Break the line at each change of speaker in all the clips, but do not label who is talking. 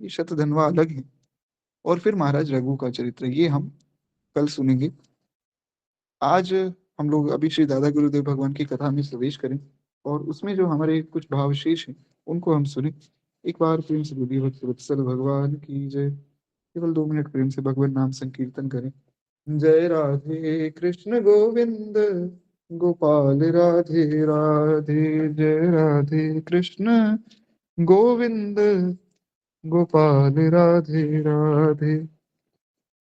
ये शतधन्वा अलग है। और फिर महाराज रघु का चरित्र, ये हम कल सुनेंगे। आज हम लोग अभी श्री दादा गुरुदेव भगवान की कथा में प्रवेश करें और उसमें जो हमारे कुछ भावशेष हैं उनको हम सुने। एक बार प्रेम से बोलिए भक्त वत्सल भगवान की जय। केवल 2 मिनट प्रेम से भगवान नाम संकीर्तन करें। जय राधे कृष्ण गोविंद गोपाल राधे राधे, जय राधे कृष्ण गोविंद गोपाल राधे राधे,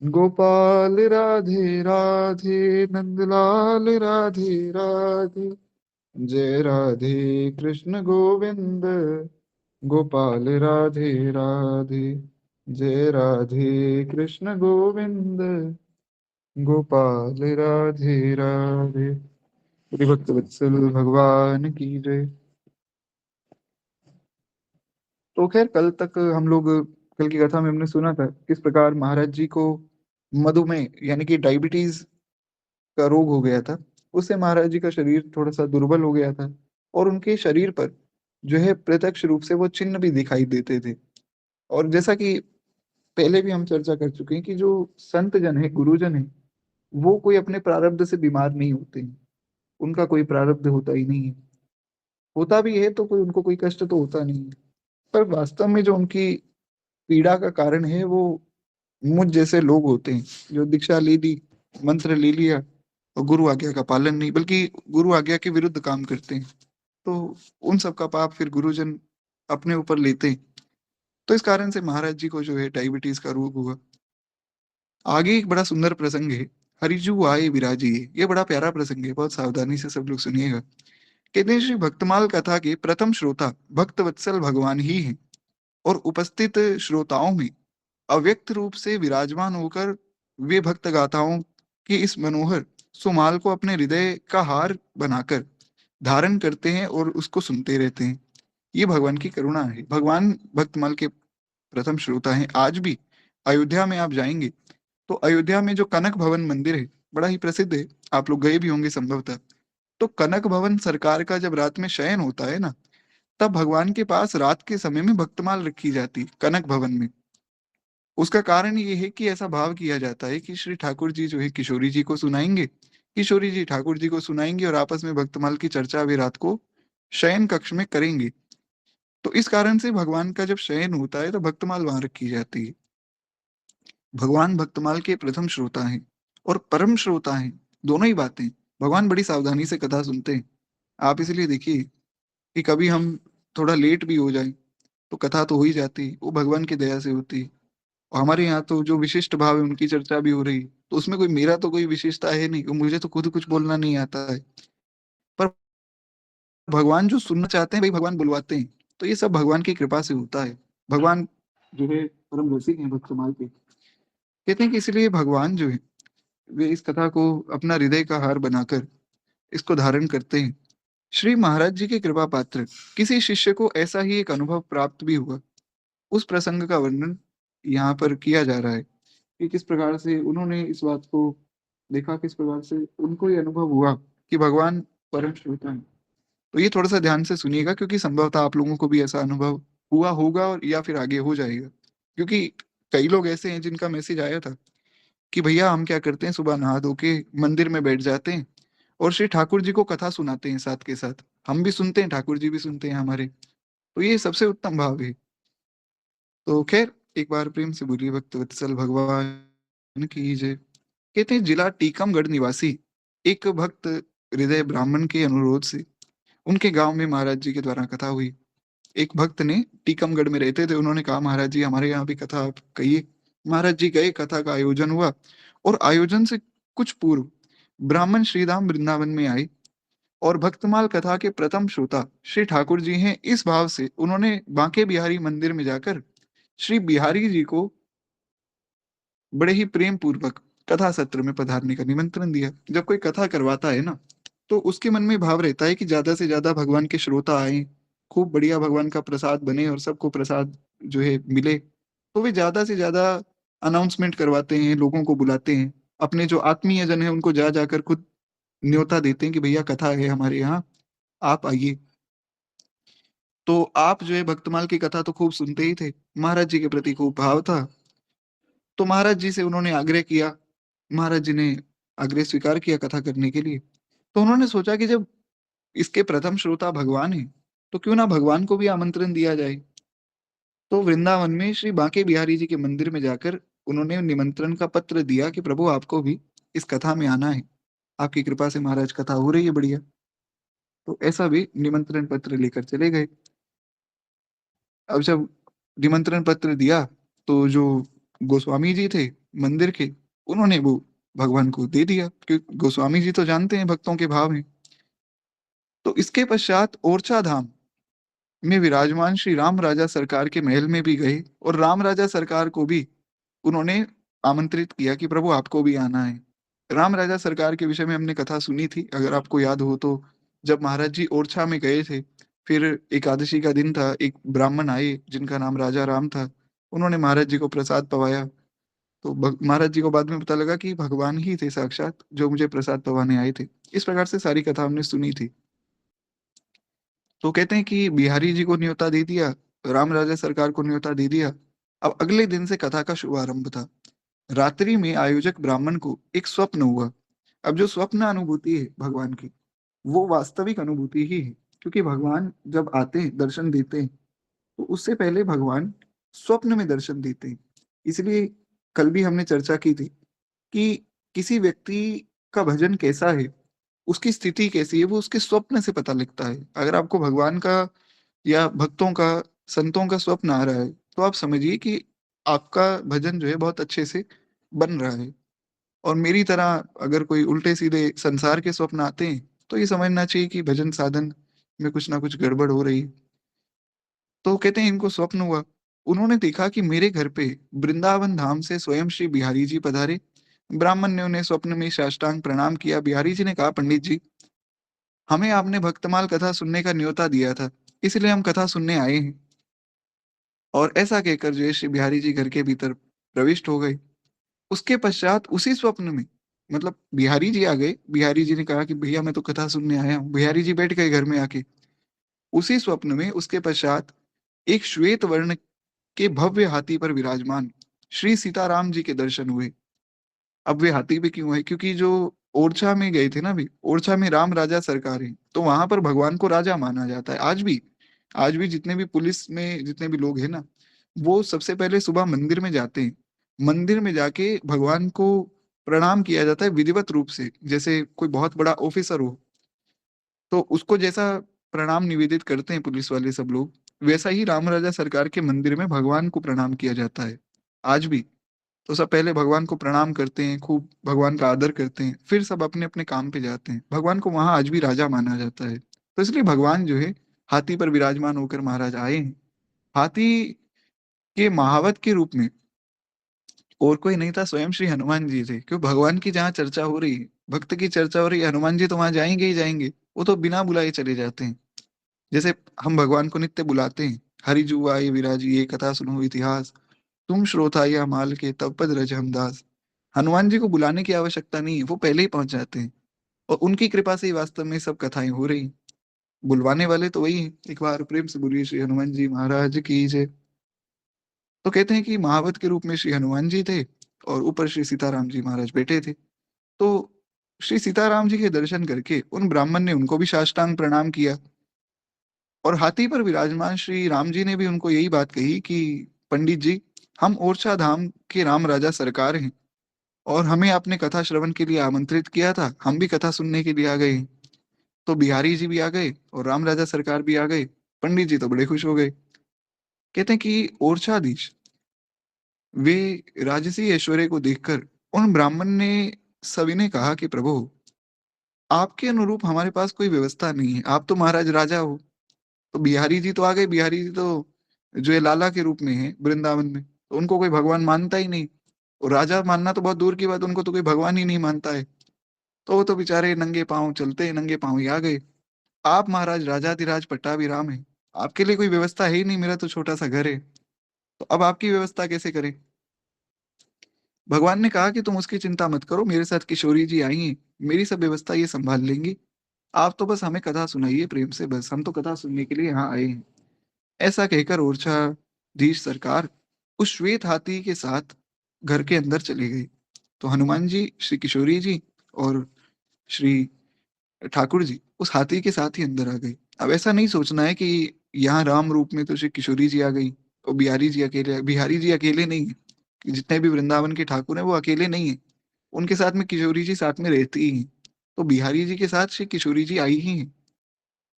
गोपाल राधे राधे, नंदलाल राधे राधे, जय राधे कृष्ण गोविंद गोपाल राधे राधे, जय राधे कृष्ण गोविंद गोपाल राधे राधे। श्री भक्त वत्सल भगवान की जय। तो खैर कल तक हम लोग, कल की कथा में हमने सुना था किस प्रकार महाराज जी को मधुमेह यानी कि डायबिटीज का रोग हो गया था। उससे महाराज जी का शरीर थोड़ा सा दुर्बल हो गया था और उनके शरीर पर जो है प्रत्यक्ष रूप से वो चिन्ह भी दिखाई देते थे। और जैसा कि पहले भी हम चर्चा कर चुके हैं कि जो संत जन है, गुरुजन है, वो कोई अपने प्रारब्ध से बीमार नहीं होते हैं। उनका कोई प्रारब्ध होता ही नहीं है। होता भी है तो कोई उनको कोई कष्ट तो होता नहीं है। पर वास्तव में जो उनकी पीड़ा का कारण है वो मुझ जैसे लोग होते हैं जो दीक्षा ले ली, मंत्र ले लिया और गुरु आज्ञा का पालन नहीं बल्कि गुरु आज्ञा के विरुद्ध काम करते हैं। तो उन सब का पाप फिर गुरुजन अपने ऊपर लेते हैं। तो इस कारण से महाराज जी को जो है डायबिटीज का रोग हुआ। आगे एक बड़ा सुंदर प्रसंग है। हरिजू आए विराजिए, ये बड़ा प्यारा प्रसंग है, बहुत सावधानी से सब लोग सुनिएगा। कहते हैं श्री भक्तमाल कथा के प्रथम श्रोता भक्त वत्सल भगवान ही हैं और उपस्थित श्रोताओं में अव्यक्त रूप से विराजमान होकर वे भक्त गाथाओं के इस मनोहर सुमाल को अपने हृदय का हार बनाकर धारण करते हैं और उसको सुनते रहते हैं। ये भगवान की करुणा है। भगवान भक्तमाल के प्रथम श्रोता हैं। आज भी अयोध्या में आप जाएंगे तो अयोध्या में जो कनक भवन मंदिर है, बड़ा ही प्रसिद्ध है, आप लोग गए भी होंगे संभवतः। तो कनक भवन सरकार का जब रात में शयन होता है ना, तब भगवान के पास रात के समय में भक्तमाल रखी जाती है कनक भवन में। उसका कारण ये है कि ऐसा भाव किया जाता है कि श्री ठाकुर जी जो है किशोरी जी को सुनाएंगे, किशोरी जी ठाकुर जी को सुनाएंगे और आपस में भक्तमाल की चर्चा वे रात को शयन कक्ष में करेंगे। तो इस कारण से भगवान का जब शयन होता है तो भक्तमाल वहां रखी जाती है। भगवान भक्तमाल के प्रथम श्रोता हैं और परम श्रोता हैं, दोनों ही बातें। भगवान बड़ी सावधानी से कथा सुनते हैं। आप इसलिए देखिए कि कभी हम थोड़ा लेट भी हो जाए तो कथा तो हो ही जाती है, वो भगवान की दया से होती है। और हमारे यहाँ तो जो विशिष्ट भाव है उनकी चर्चा भी हो रही है, तो उसमें कोई मेरा तो कोई विशेषता है नहीं, मुझे तो खुद कुछ बोलना नहीं आता है। पर भगवान जो सुनना चाहते हैं भाई भगवान बुलवाते हैं। तो ये सब भगवान की कृपा से होता है। भगवान जो है परम रसिक हैं भक्तमाल के। कहते हैं कि इसलिए भगवान जो है वे इस कथा को अपना हृदय का हार बनाकर इसको धारण करते हैं। श्री महाराज जी के कृपा पात्र किसी शिष्य को ऐसा ही एक अनुभव प्राप्त भी हुआ। उस प्रसंग का वर्णन यहाँ पर किया जा रहा है कि किस प्रकार से उन्होंने इस बात को देखा, किस प्रकार से उनको ये अनुभव हुआ कि भगवान परम श्रोता है। तो ये थोड़ा सा ध्यान से सुनिएगा क्योंकि संभवतः आप लोगों को भी ऐसा अनुभव हुआ होगा और या फिर आगे हो जाएगा। क्योंकि कई लोग ऐसे हैं जिनका मैसेज आया था कि भैया हम क्या करते हैं, सुबह नहा धो के मंदिर में बैठ जाते हैं और श्री ठाकुर जी को कथा सुनाते हैं साथ के साथ। हम भी सुनते हैं, ठाकुर जी भी सुनते हैं हमारे। तो ये सबसे उत्तम भाव है। तो खैर एक बार प्रेम से बोलिए भक्त वत्सल भगवान की जय। कहते हैं जिला टीकमगढ़ निवासी एक भक्त हृदय ब्राह्मण के अनुरोध से उनके गांव में महाराज जी के द्वारा कथा हुई। एक भक्त ने, टीकमगढ़ में रहते थे, उन्होंने कहा महाराज जी हमारे यहाँ भी कथा आप कहिए। महाराज जी गए, कथा का आयोजन हुआ और आयोजन से कुछ पूर्व ब्राह्मण श्रीधाम वृंदावन में आए और भक्तमाल कथा के प्रथम श्रोता श्री ठाकुर जी हैं। इस भाव से उन्होंने बांके बिहारी मंदिर में जाकर श्री बिहारी जी को बड़े ही प्रेम पूर्वक कथा सत्र में पधारने का निमंत्रण दिया। जब कोई कथा करवाता है ना, तो उसके मन में भाव रहता है कि ज्यादा से ज्यादा भगवान के श्रोता आए, खूब बढ़िया भगवान का प्रसाद बने और सबको प्रसाद जो है मिले। तो वे ज्यादा से ज्यादा अनाउंसमेंट करवाते हैं, लोगों को बुलाते हैं। अपने जो आत्मीय जन है उनको जा जाकर खुद न्योता देते हैं कि भैया कथा है हमारे यहाँ, आप आइए। तो आप जो है भक्तमाल की कथा तो खूब सुनते ही थे, महाराज जी के प्रति खूब भाव था, तो महाराज जी से उन्होंने आग्रह किया। महाराज जी ने आग्रह स्वीकार किया कथा करने के लिए। तो उन्होंने सोचा कि जब इसके प्रथम श्रोता भगवान हैं, तो क्यों ना भगवान को भी आमंत्रण दिया जाए। तो वृंदावन में श्री बांके बिहारी जी के मंदिर में जाकर उन्होंने निमंत्रण का पत्र दिया कि प्रभु आपको भी इस कथा में आना है। आपकी कृपा से महाराज कथा हो रही है बढ़िया। तो ऐसा भी निमंत्रण पत्र लेकर चले गए। अब जब निमंत्रण पत्र दिया, तो जो गोस्वामी जी थे मंदिर के, उन्होंने वो भगवान को दे दिया, क्योंकि गोस्वामी जी तो जानते हैं भक्तों के भाव हैं। तो इसके पश्चात ओरछा धाम में विराजमान श्री राम राजा सरकार के महल में भी गए, और राम राजा सरकार को भी उन्होंने आमंत्रित किया कि प्रभु आपको भी आना है। राम राजा सरकार के विषय में हमने कथा सुनी थी, अगर आपको याद हो तो। जब महाराज जी ओरछा में गए थे, फिर एकादशी का दिन था, एक ब्राह्मण आए जिनका नाम राजा राम था। उन्होंने महाराज जी को प्रसाद पवाया। तो महाराज जी को बाद में पता लगा कि भगवान ही थे साक्षात जो मुझे प्रसाद पवाने आए थे। इस प्रकार से सारी कथा हमने सुनी थी। तो कहते हैं कि बिहारी जी को न्योता दे दिया, राम राजा सरकार को न्योता दे दिया। अब अगले दिन से कथा का शुभारंभ था। रात्रि में आयोजक ब्राह्मण को एक स्वप्न हुआ। अब जो स्वप्न अनुभूति है भगवान की, वो वास्तविक अनुभूति ही है, क्योंकि भगवान जब आते हैं दर्शन देते हैं, तो उससे पहले भगवान स्वप्न में दर्शन देते हैं। इसलिए कल भी हमने चर्चा की थी कि किसी व्यक्ति का भजन कैसा है, उसकी स्थिति कैसी है, वो उसके स्वप्न से पता लगता है। अगर आपको भगवान का या भक्तों का, संतों का स्वप्न आ रहा है, तो आप समझिए कि आपका भजन जो है बहुत अच्छे से बन रहा है। और मेरी तरह अगर कोई उल्टे सीधे संसार के स्वप्न आते हैं, तो ये समझना चाहिए कि भजन साधन में कुछ ना कुछ गड़बड़ हो रही है। तो कहते हैं इनको स्वप्न हुआ। उन्होंने देखा कि मेरे घर पे वृंदावन धाम से स्वयं श्री बिहारी जी पधारे। ब्राह्मण ने उन्हें स्वप्न में साष्टांग प्रणाम किया। बिहारी जी ने कहा, पंडित जी, हमें आपने भक्तमाल कथा सुनने का न्योता दिया था, इसलिए हम कथा सुनने आए हैं। और ऐसा कहकर जो है श्री बिहारी जी घर के भीतर प्रविष्ट हो गए। उसके पश्चात उसी स्वप्न में, मतलब बिहारी जी आ गए, बिहारी जी ने कहा कि भैया मैं तो कथा सुनने आया हूँ, बिहारी जी बैठ गए घर में आके। उसी स्वप्न में उसके पश्चात एक श्वेत वर्ण के भव्य हाथी पर विराजमान श्री सीताराम जी के दर्शन हुए। अब वे हाथी पे क्यों है, क्योंकि जो ओरछा में गए थे ना, भी ओरछा में राम राजा सरकार है, तो वहां पर भगवान को राजा माना जाता है आज भी। आज भी जितने भी पुलिस में जितने भी लोग हैं ना, वो सबसे पहले सुबह मंदिर में जाते हैं। मंदिर में जाके भगवान को प्रणाम किया जाता है विधिवत रूप से, जैसे कोई बहुत बड़ा ऑफिसर हो, तो उसको जैसा प्रणाम निवेदित करते हैं पुलिस वाले सब लोग, वैसा ही राम राजा सरकार के मंदिर में भगवान को प्रणाम किया जाता है आज भी। तो सब पहले भगवान को प्रणाम करते हैं, खूब भगवान का आदर करते हैं, फिर सब अपने अपने काम पे जाते हैं। भगवान को वहां आज भी राजा माना जाता है। तो इसलिए भगवान जो है हाथी पर विराजमान होकर महाराज आए हैं। हाथी के महावत के रूप में और कोई नहीं था, स्वयं श्री हनुमान जी थे। क्यों, भगवान की जहाँ चर्चा हो रही है, भक्त की चर्चा हो रही है, हनुमान जी तो वहां जाएंगे ही जाएंगे। वो तो बिना बुलाए चले जाते हैं। जैसे हम भगवान को नित्य बुलाते हैं, हरि जुआ ये विराजी ये कथा सुनो इतिहास, तुम श्रोता या माल के तब पद रज हम दास। हनुमान जी को बुलाने की आवश्यकता नहीं है, वो पहले ही पहुंच जाते हैं। और उनकी कृपा से ही वास्तव में सब कथाएं हो रही हैं। बुलवाने वाले तो वही हैं। एक बार प्रेम से बोलिए श्री हनुमान जी महाराज की जय। तो कहते हैं कि महावत के रूप में श्री हनुमान जी थे, और ऊपर श्री सीताराम जी महाराज बैठे थे। तो श्री सीताराम जी के दर्शन करके उन ब्राह्मण ने उनको भी साष्टांग प्रणाम किया। और हाथी पर विराजमान श्री राम जी ने भी उनको यही बात कही कि पंडित जी, हम ओरछा धाम के राम राजा सरकार हैं, और हमें आपने कथा श्रवण के लिए आमंत्रित किया था, हम भी कथा सुनने के लिए आ गए हैं। तो बिहारी जी भी आ गए और राम राजा सरकार भी आ गए। पंडित जी तो बड़े खुश हो गए। कहते हैं कि ओरछाधीश वे राजसी ऐश्वर्य को देखकर उन ब्राह्मण ने सविनय कहा कि प्रभु, आपके अनुरूप हमारे पास कोई व्यवस्था नहीं है, आप तो महाराज राजा हो। तो बिहारी जी तो आ गए, बिहारी जी तो जो है लाला के रूप में है वृंदावन में, तो उनको कोई भगवान मानता ही नहीं। और राजा मानना तो बहुत दूर की बात, उनको तो कोई भगवान ही नहीं मानता है। तो वो तो बेचारे नंगे पांव चलते हैं, नंगे पांव ही आ गए। आप महाराज राजाधिराज पट्टाभिराम है, आपके लिए कोई व्यवस्था है ही नहीं, मेरा तो छोटा सा घर है, तो अब आपकी व्यवस्था कैसे करें। भगवान ने कहा कि तुम उसकी चिंता मत करो, मेरे साथ किशोरी जी आई हैं, मेरी सब व्यवस्था ये संभाल लेंगी। आप तो बस हमें कथा सुनाइए प्रेम से, बस हम तो कथा सुनने के लिए यहाँ आए हैं। ऐसा कहकर ओरछाधीश सरकार उस श्वेत हाथी के साथ घर के अंदर चली गई। तो हनुमान जी, श्री किशोरी जी और श्री ठाकुर जी उस हाथी के साथ ही अंदर आ गए। अब ऐसा नहीं सोचना है कि यहाँ राम रूप में तो श्री किशोरी जी आ गई और बिहारी जी अकेले नहीं है। कि जितने भी वृंदावन के ठाकुर हैं वो अकेले नहीं है, उनके साथ में किशोरी जी साथ में रहती ही हैं। तो बिहारी जी के साथ श्री किशोरी जी आई ही हैं।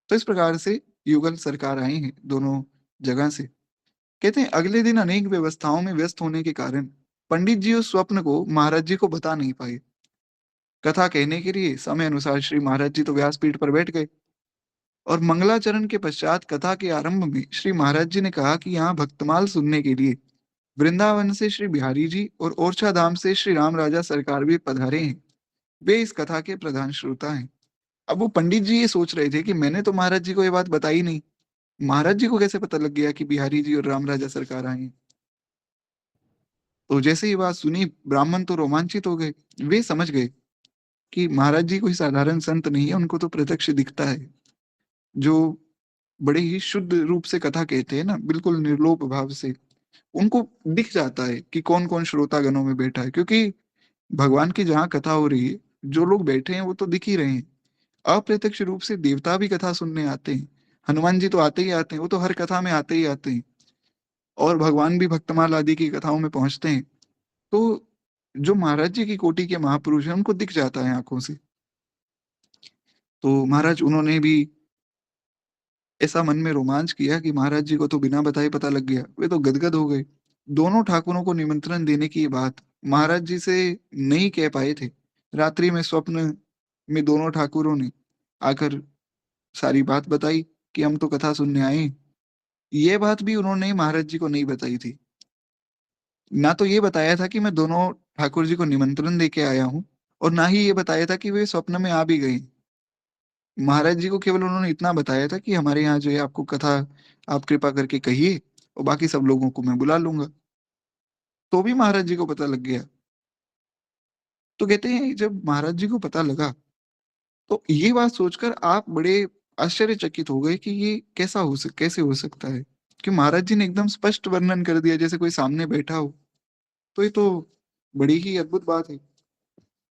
तो इस प्रकार से युगल सरकार आई है दोनों जगह से। कहते हैं अगले दिन अनेक व्यवस्थाओं में व्यस्त होने के कारण पंडित जी उस स्वप्न को महाराज जी को बता नहीं पाए। कथा कहने के लिए समय अनुसार श्री महाराज जी तो व्यासपीठ पर बैठ गए और मंगलाचरण के पश्चात कथा के आरंभ में श्री महाराज जी ने कहा कि यहाँ भक्तमाल सुनने के लिए वृंदावन से श्री बिहारी जी और ओरछा धाम से श्री राम राजा सरकार भी पधारे हैं। वे इस कथा के प्रधान श्रोता हैं। अब वो पंडित जी ये सोच रहे थे कि मैंने तो महाराज जी को ये बात बताई नहीं, महाराज जी को कैसे पता लग गया कि बिहारी जी और राम राजा सरकार आए हैं। तो जैसे ये बात सुनी ब्राह्मण तो रोमांचित हो गए। वे समझ गए कि महाराज जी कोई साधारण संत नहीं है, उनको तो प्रत्यक्ष दिखता है। जो बड़े ही शुद्ध रूप से कथा कहते हैं ना, बिल्कुल निर्लोप भाव से, उनको दिख जाता है कि कौन कौन श्रोतागणों में बैठा है, क्योंकि भगवान की जहाँ कथा हो रही है जो लोग बैठे हैं वो तो दिख ही रहे हैं। अप्रत्यक्ष रूप से देवता भी कथा सुनने आते हैं। हनुमान जी तो आते ही आते हैं, वो तो हर कथा में आते ही आते हैं। और भगवान भी भक्तमाल आदि की कथाओं में पहुंचते हैं। तो जो महाराज जी की कोटि के महापुरुष हैं उनको दिख जाता है आंखों से। तो महाराज उन्होंने भी ऐसा मन में रोमांच किया कि महाराज जी को तो बिना बताए पता लग गया। वे तो गदगद हो गए। दोनों ठाकुरों को निमंत्रण देने की बात महाराज जी से नहीं कह पाए थे। रात्रि में स्वप्न में दोनों ठाकुरों ने आकर सारी बात बताई कि हम तो कथा सुनने आए हैं। ये बात भी उन्होंने महाराज जी को नहीं बताई थी। ना तो ये बताया था कि मैं दोनों ठाकुर जी को निमंत्रण दे के आया हूँ, और ना ही ये बताया था कि वे स्वप्न में आ भी गए। महाराज जी को केवल उन्होंने इतना बताया था कि हमारे यहाँ जो है आपको कथा आप कृपा करके कहिए और बाकी सब लोगों को मैं बुला लूंगा। तो भी महाराज जी को पता लग गया। तो कहते हैं जब महाराज जी को पता लगा तो ये बात सोचकर आप बड़े आश्चर्यचकित हो गए कि ये कैसे हो सकता है कि महाराज जी ने एकदम स्पष्ट वर्णन कर दिया जैसे कोई सामने बैठा हो। तो ये तो बड़ी ही अद्भुत बात है।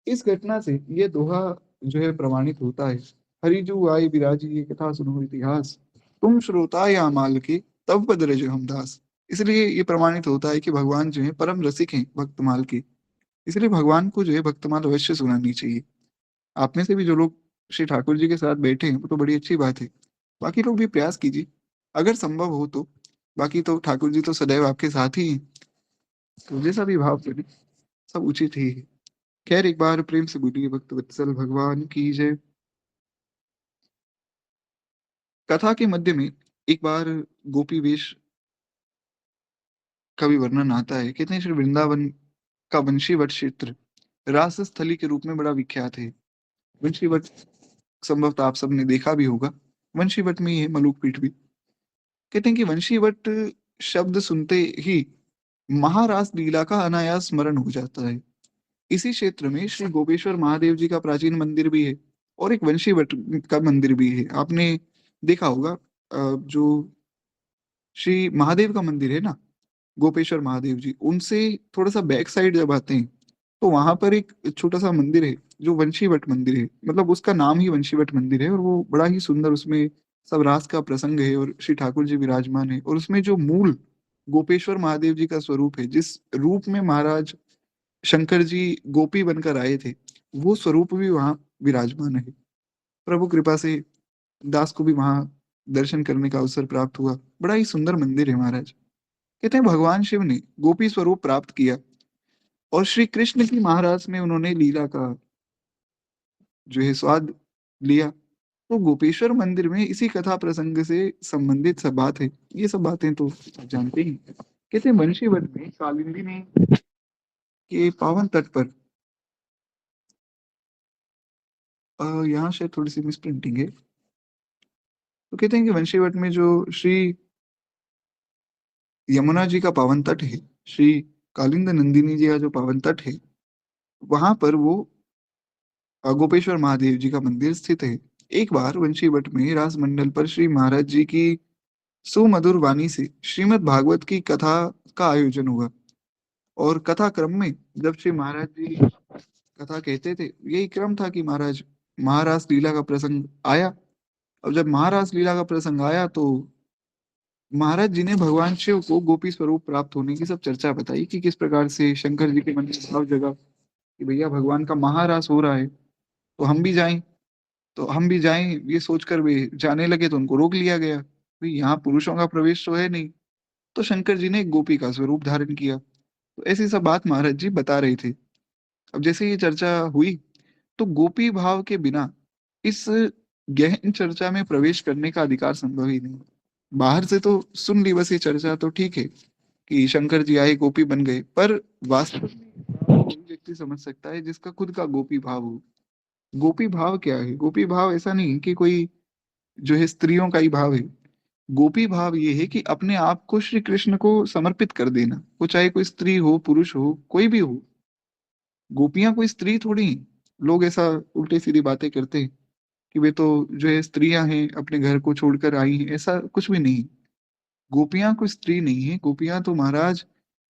इस घटना से ये दोहा जो है प्रमाणित होता है। हरिजू आई बिराजी ये कथा सुनो इतिहास, तुम श्रोता या माल के तब पद रज हम दास। इसलिए ये प्रमाणित होता है कि भगवान जो है परम रसिक हैं भक्तमाल के। इसलिए भगवान को जो है भक्तमाल अवश्य सुनानी चाहिए। आप में से भी जो लोग श्री ठाकुर जी के साथ बैठे हैं वो तो बड़ी अच्छी बात है। बाकी लोग भी प्रयास कीजिए अगर संभव हो तो। बाकी तो ठाकुर जी तो सदैव आपके साथ ही हैं। तो जैसा भी भाव करें सब उचित ही है। खैर एक बार प्रेम से बोलिए भक्त वत्सल भगवान की जय। कथा के मध्य में एक बार गोपी वेश का भी वर्णन आता है। कहते हैं श्री वृंदावन का वंशीवट क्षेत्र रास स्थली के रूप में बड़ा विख्यात है। वंशीवट संभवतः आप सबने देखा भी होगा। वंशीवट में ही है मलुक पीठ भी। कहते हैं कि वंशीवट शब्द सुनते ही महारास लीला का अनायास स्मरण हो जाता है। इसी क्षेत्र में श्री गोपेश्वर महादेव जी का प्राचीन मंदिर भी है और एक वंशीवट का मंदिर भी है। आपने देखा होगा जो श्री महादेव का मंदिर है ना, गोपेश्वर महादेव जी, उनसे थोड़ा सा बैक साइड जब आते हैं तो वहां पर एक छोटा सा मंदिर है जो वंशीवट मंदिर है। मतलब उसका नाम ही वंशीवट मंदिर है और वो बड़ा ही सुंदर, उसमें सब रास का प्रसंग है और श्री ठाकुर जी विराजमान है। और उसमें जो मूल गोपेश्वर महादेव जी का स्वरूप है, जिस रूप में महाराज शंकर जी गोपी बनकर आए थे, वो स्वरूप भी वहां विराजमान है। प्रभु कृपा से दास को भी वहां दर्शन करने का अवसर प्राप्त हुआ। बड़ा ही सुंदर मंदिर है महाराज। कहते हैं भगवान शिव ने गोपी स्वरूप प्राप्त किया और श्री कृष्ण की महाराज में उन्होंने लीला का जो है स्वाद लिया। तो गोपेश्वर मंदिर में इसी कथा प्रसंग से संबंधित सब बात है। ये सब बातें तो आप जानते ही हैं। कहते हैं वंशीवन में कालिंदी ने के पावन तट पर यहाँ से थोड़ी सी मिस प्रिंटिंग है। तो कहते हैं कि वंशीवट में जो श्री यमुना जी का पावन तट है, श्री कालिंद नंदिनी जी का जो पावन तट है, वहां पर वो गोपेश्वर महादेव जी का मंदिर स्थित है। एक बार वंशीवट में रास मंडल पर श्री महाराज जी की सुमधुर वाणी से श्रीमद् भागवत की कथा का आयोजन हुआ। और कथा क्रम में जब श्री महाराज जी कथा कहते थे, यही क्रम था कि महाराज महारास लीला का प्रसंग आया। अब जब महारास लीला का प्रसंग आया तो महाराज जी ने भगवान शिव को गोपी स्वरूप प्राप्त होने की सब चर्चा बताई कि किस प्रकार से शंकर जी के मन में भाव जगा कि भैया भगवान का महारास हो रहा है, तो हम भी जाएं। तो हम भी जाएं ये सोचकर वे जाने लगे, तो उनको रोक लिया गया, भाई यहाँ पुरुषों का प्रवेश तो है नहीं। तो शंकर जी ने एक गोपी का स्वरूप धारण किया। तो ऐसी सब बात महाराज जी बता रहे थे। अब जैसे ये चर्चा हुई, तो गोपी भाव के बिना इस गहन चर्चा में प्रवेश करने का अधिकार संभव ही नहीं। बाहर से तो सुन ली बस ये चर्चा, तो ठीक है कि शंकर जी आए गोपी बन गए, पर वास्तव में वही व्यक्ति समझ सकता है जिसका खुद का गोपी भाव हो। गोपी भाव क्या है? गोपी भाव ऐसा नहीं है कि कोई जो है स्त्रियों का ही भाव है। गोपी भाव ये है कि अपने आप को श्री कृष्ण को समर्पित कर देना, वो चाहे कोई स्त्री हो पुरुष हो कोई भी हो। गोपियां कोई स्त्री थोड़ी हैं। लोग ऐसा उल्टे सीधी बातें करते हैं कि वे तो जो है स्त्रियां हैं, अपने घर को छोड़कर आई हैं, ऐसा कुछ भी नहीं। गोपियां कोई स्त्री नहीं है, गोपियां तो महाराज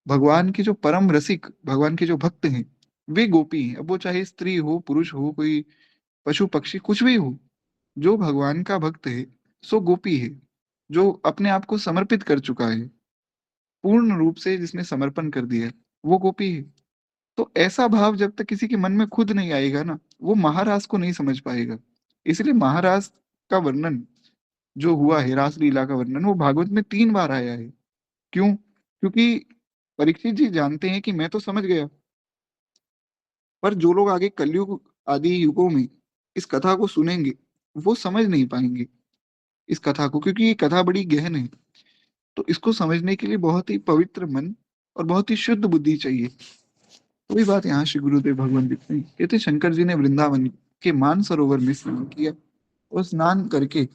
भगवान की जो परम रसिक, भगवान के जो भक्त हैं, वे गोपी हैं। अब वो चाहे स्त्री हो पुरुष हो कोई पशु पक्षी कुछ भी हो, जो भगवान का भक्त है सो गोपी है। जो अपने आप को समर्पित कर चुका है पूर्ण रूप से, जिसने समर्पण कर दिया है, वो गोपी है। तो ऐसा भाव जब तक किसी के मन में खुद नहीं आएगा ना, वो महारास को नहीं समझ पाएगा। इसलिए महारास का वर्णन जो हुआ है, रास लीला का वर्णन, वो भागवत में 3 बार आया है। क्यों? क्योंकि परीक्षित जी जानते हैं कि मैं तो समझ गया, पर जो लोग आगे कलयुग आदि युगों में इस कथा को सुनेंगे, वो समझ नहीं पाएंगे इस कथा को, क्योंकि ये कथा बड़ी गहन है। तो इसको समझने के लिए बहुत ही पवित्र मन और बहुत ही शुद्ध बुद्धि चाहिए। तो वही बात यहाँ श्री गुरुदेव भगवान लिखते हैं, कहते शंकर जी ने वृंदावन के मान सरोवर में स्नान किया और स्नान करके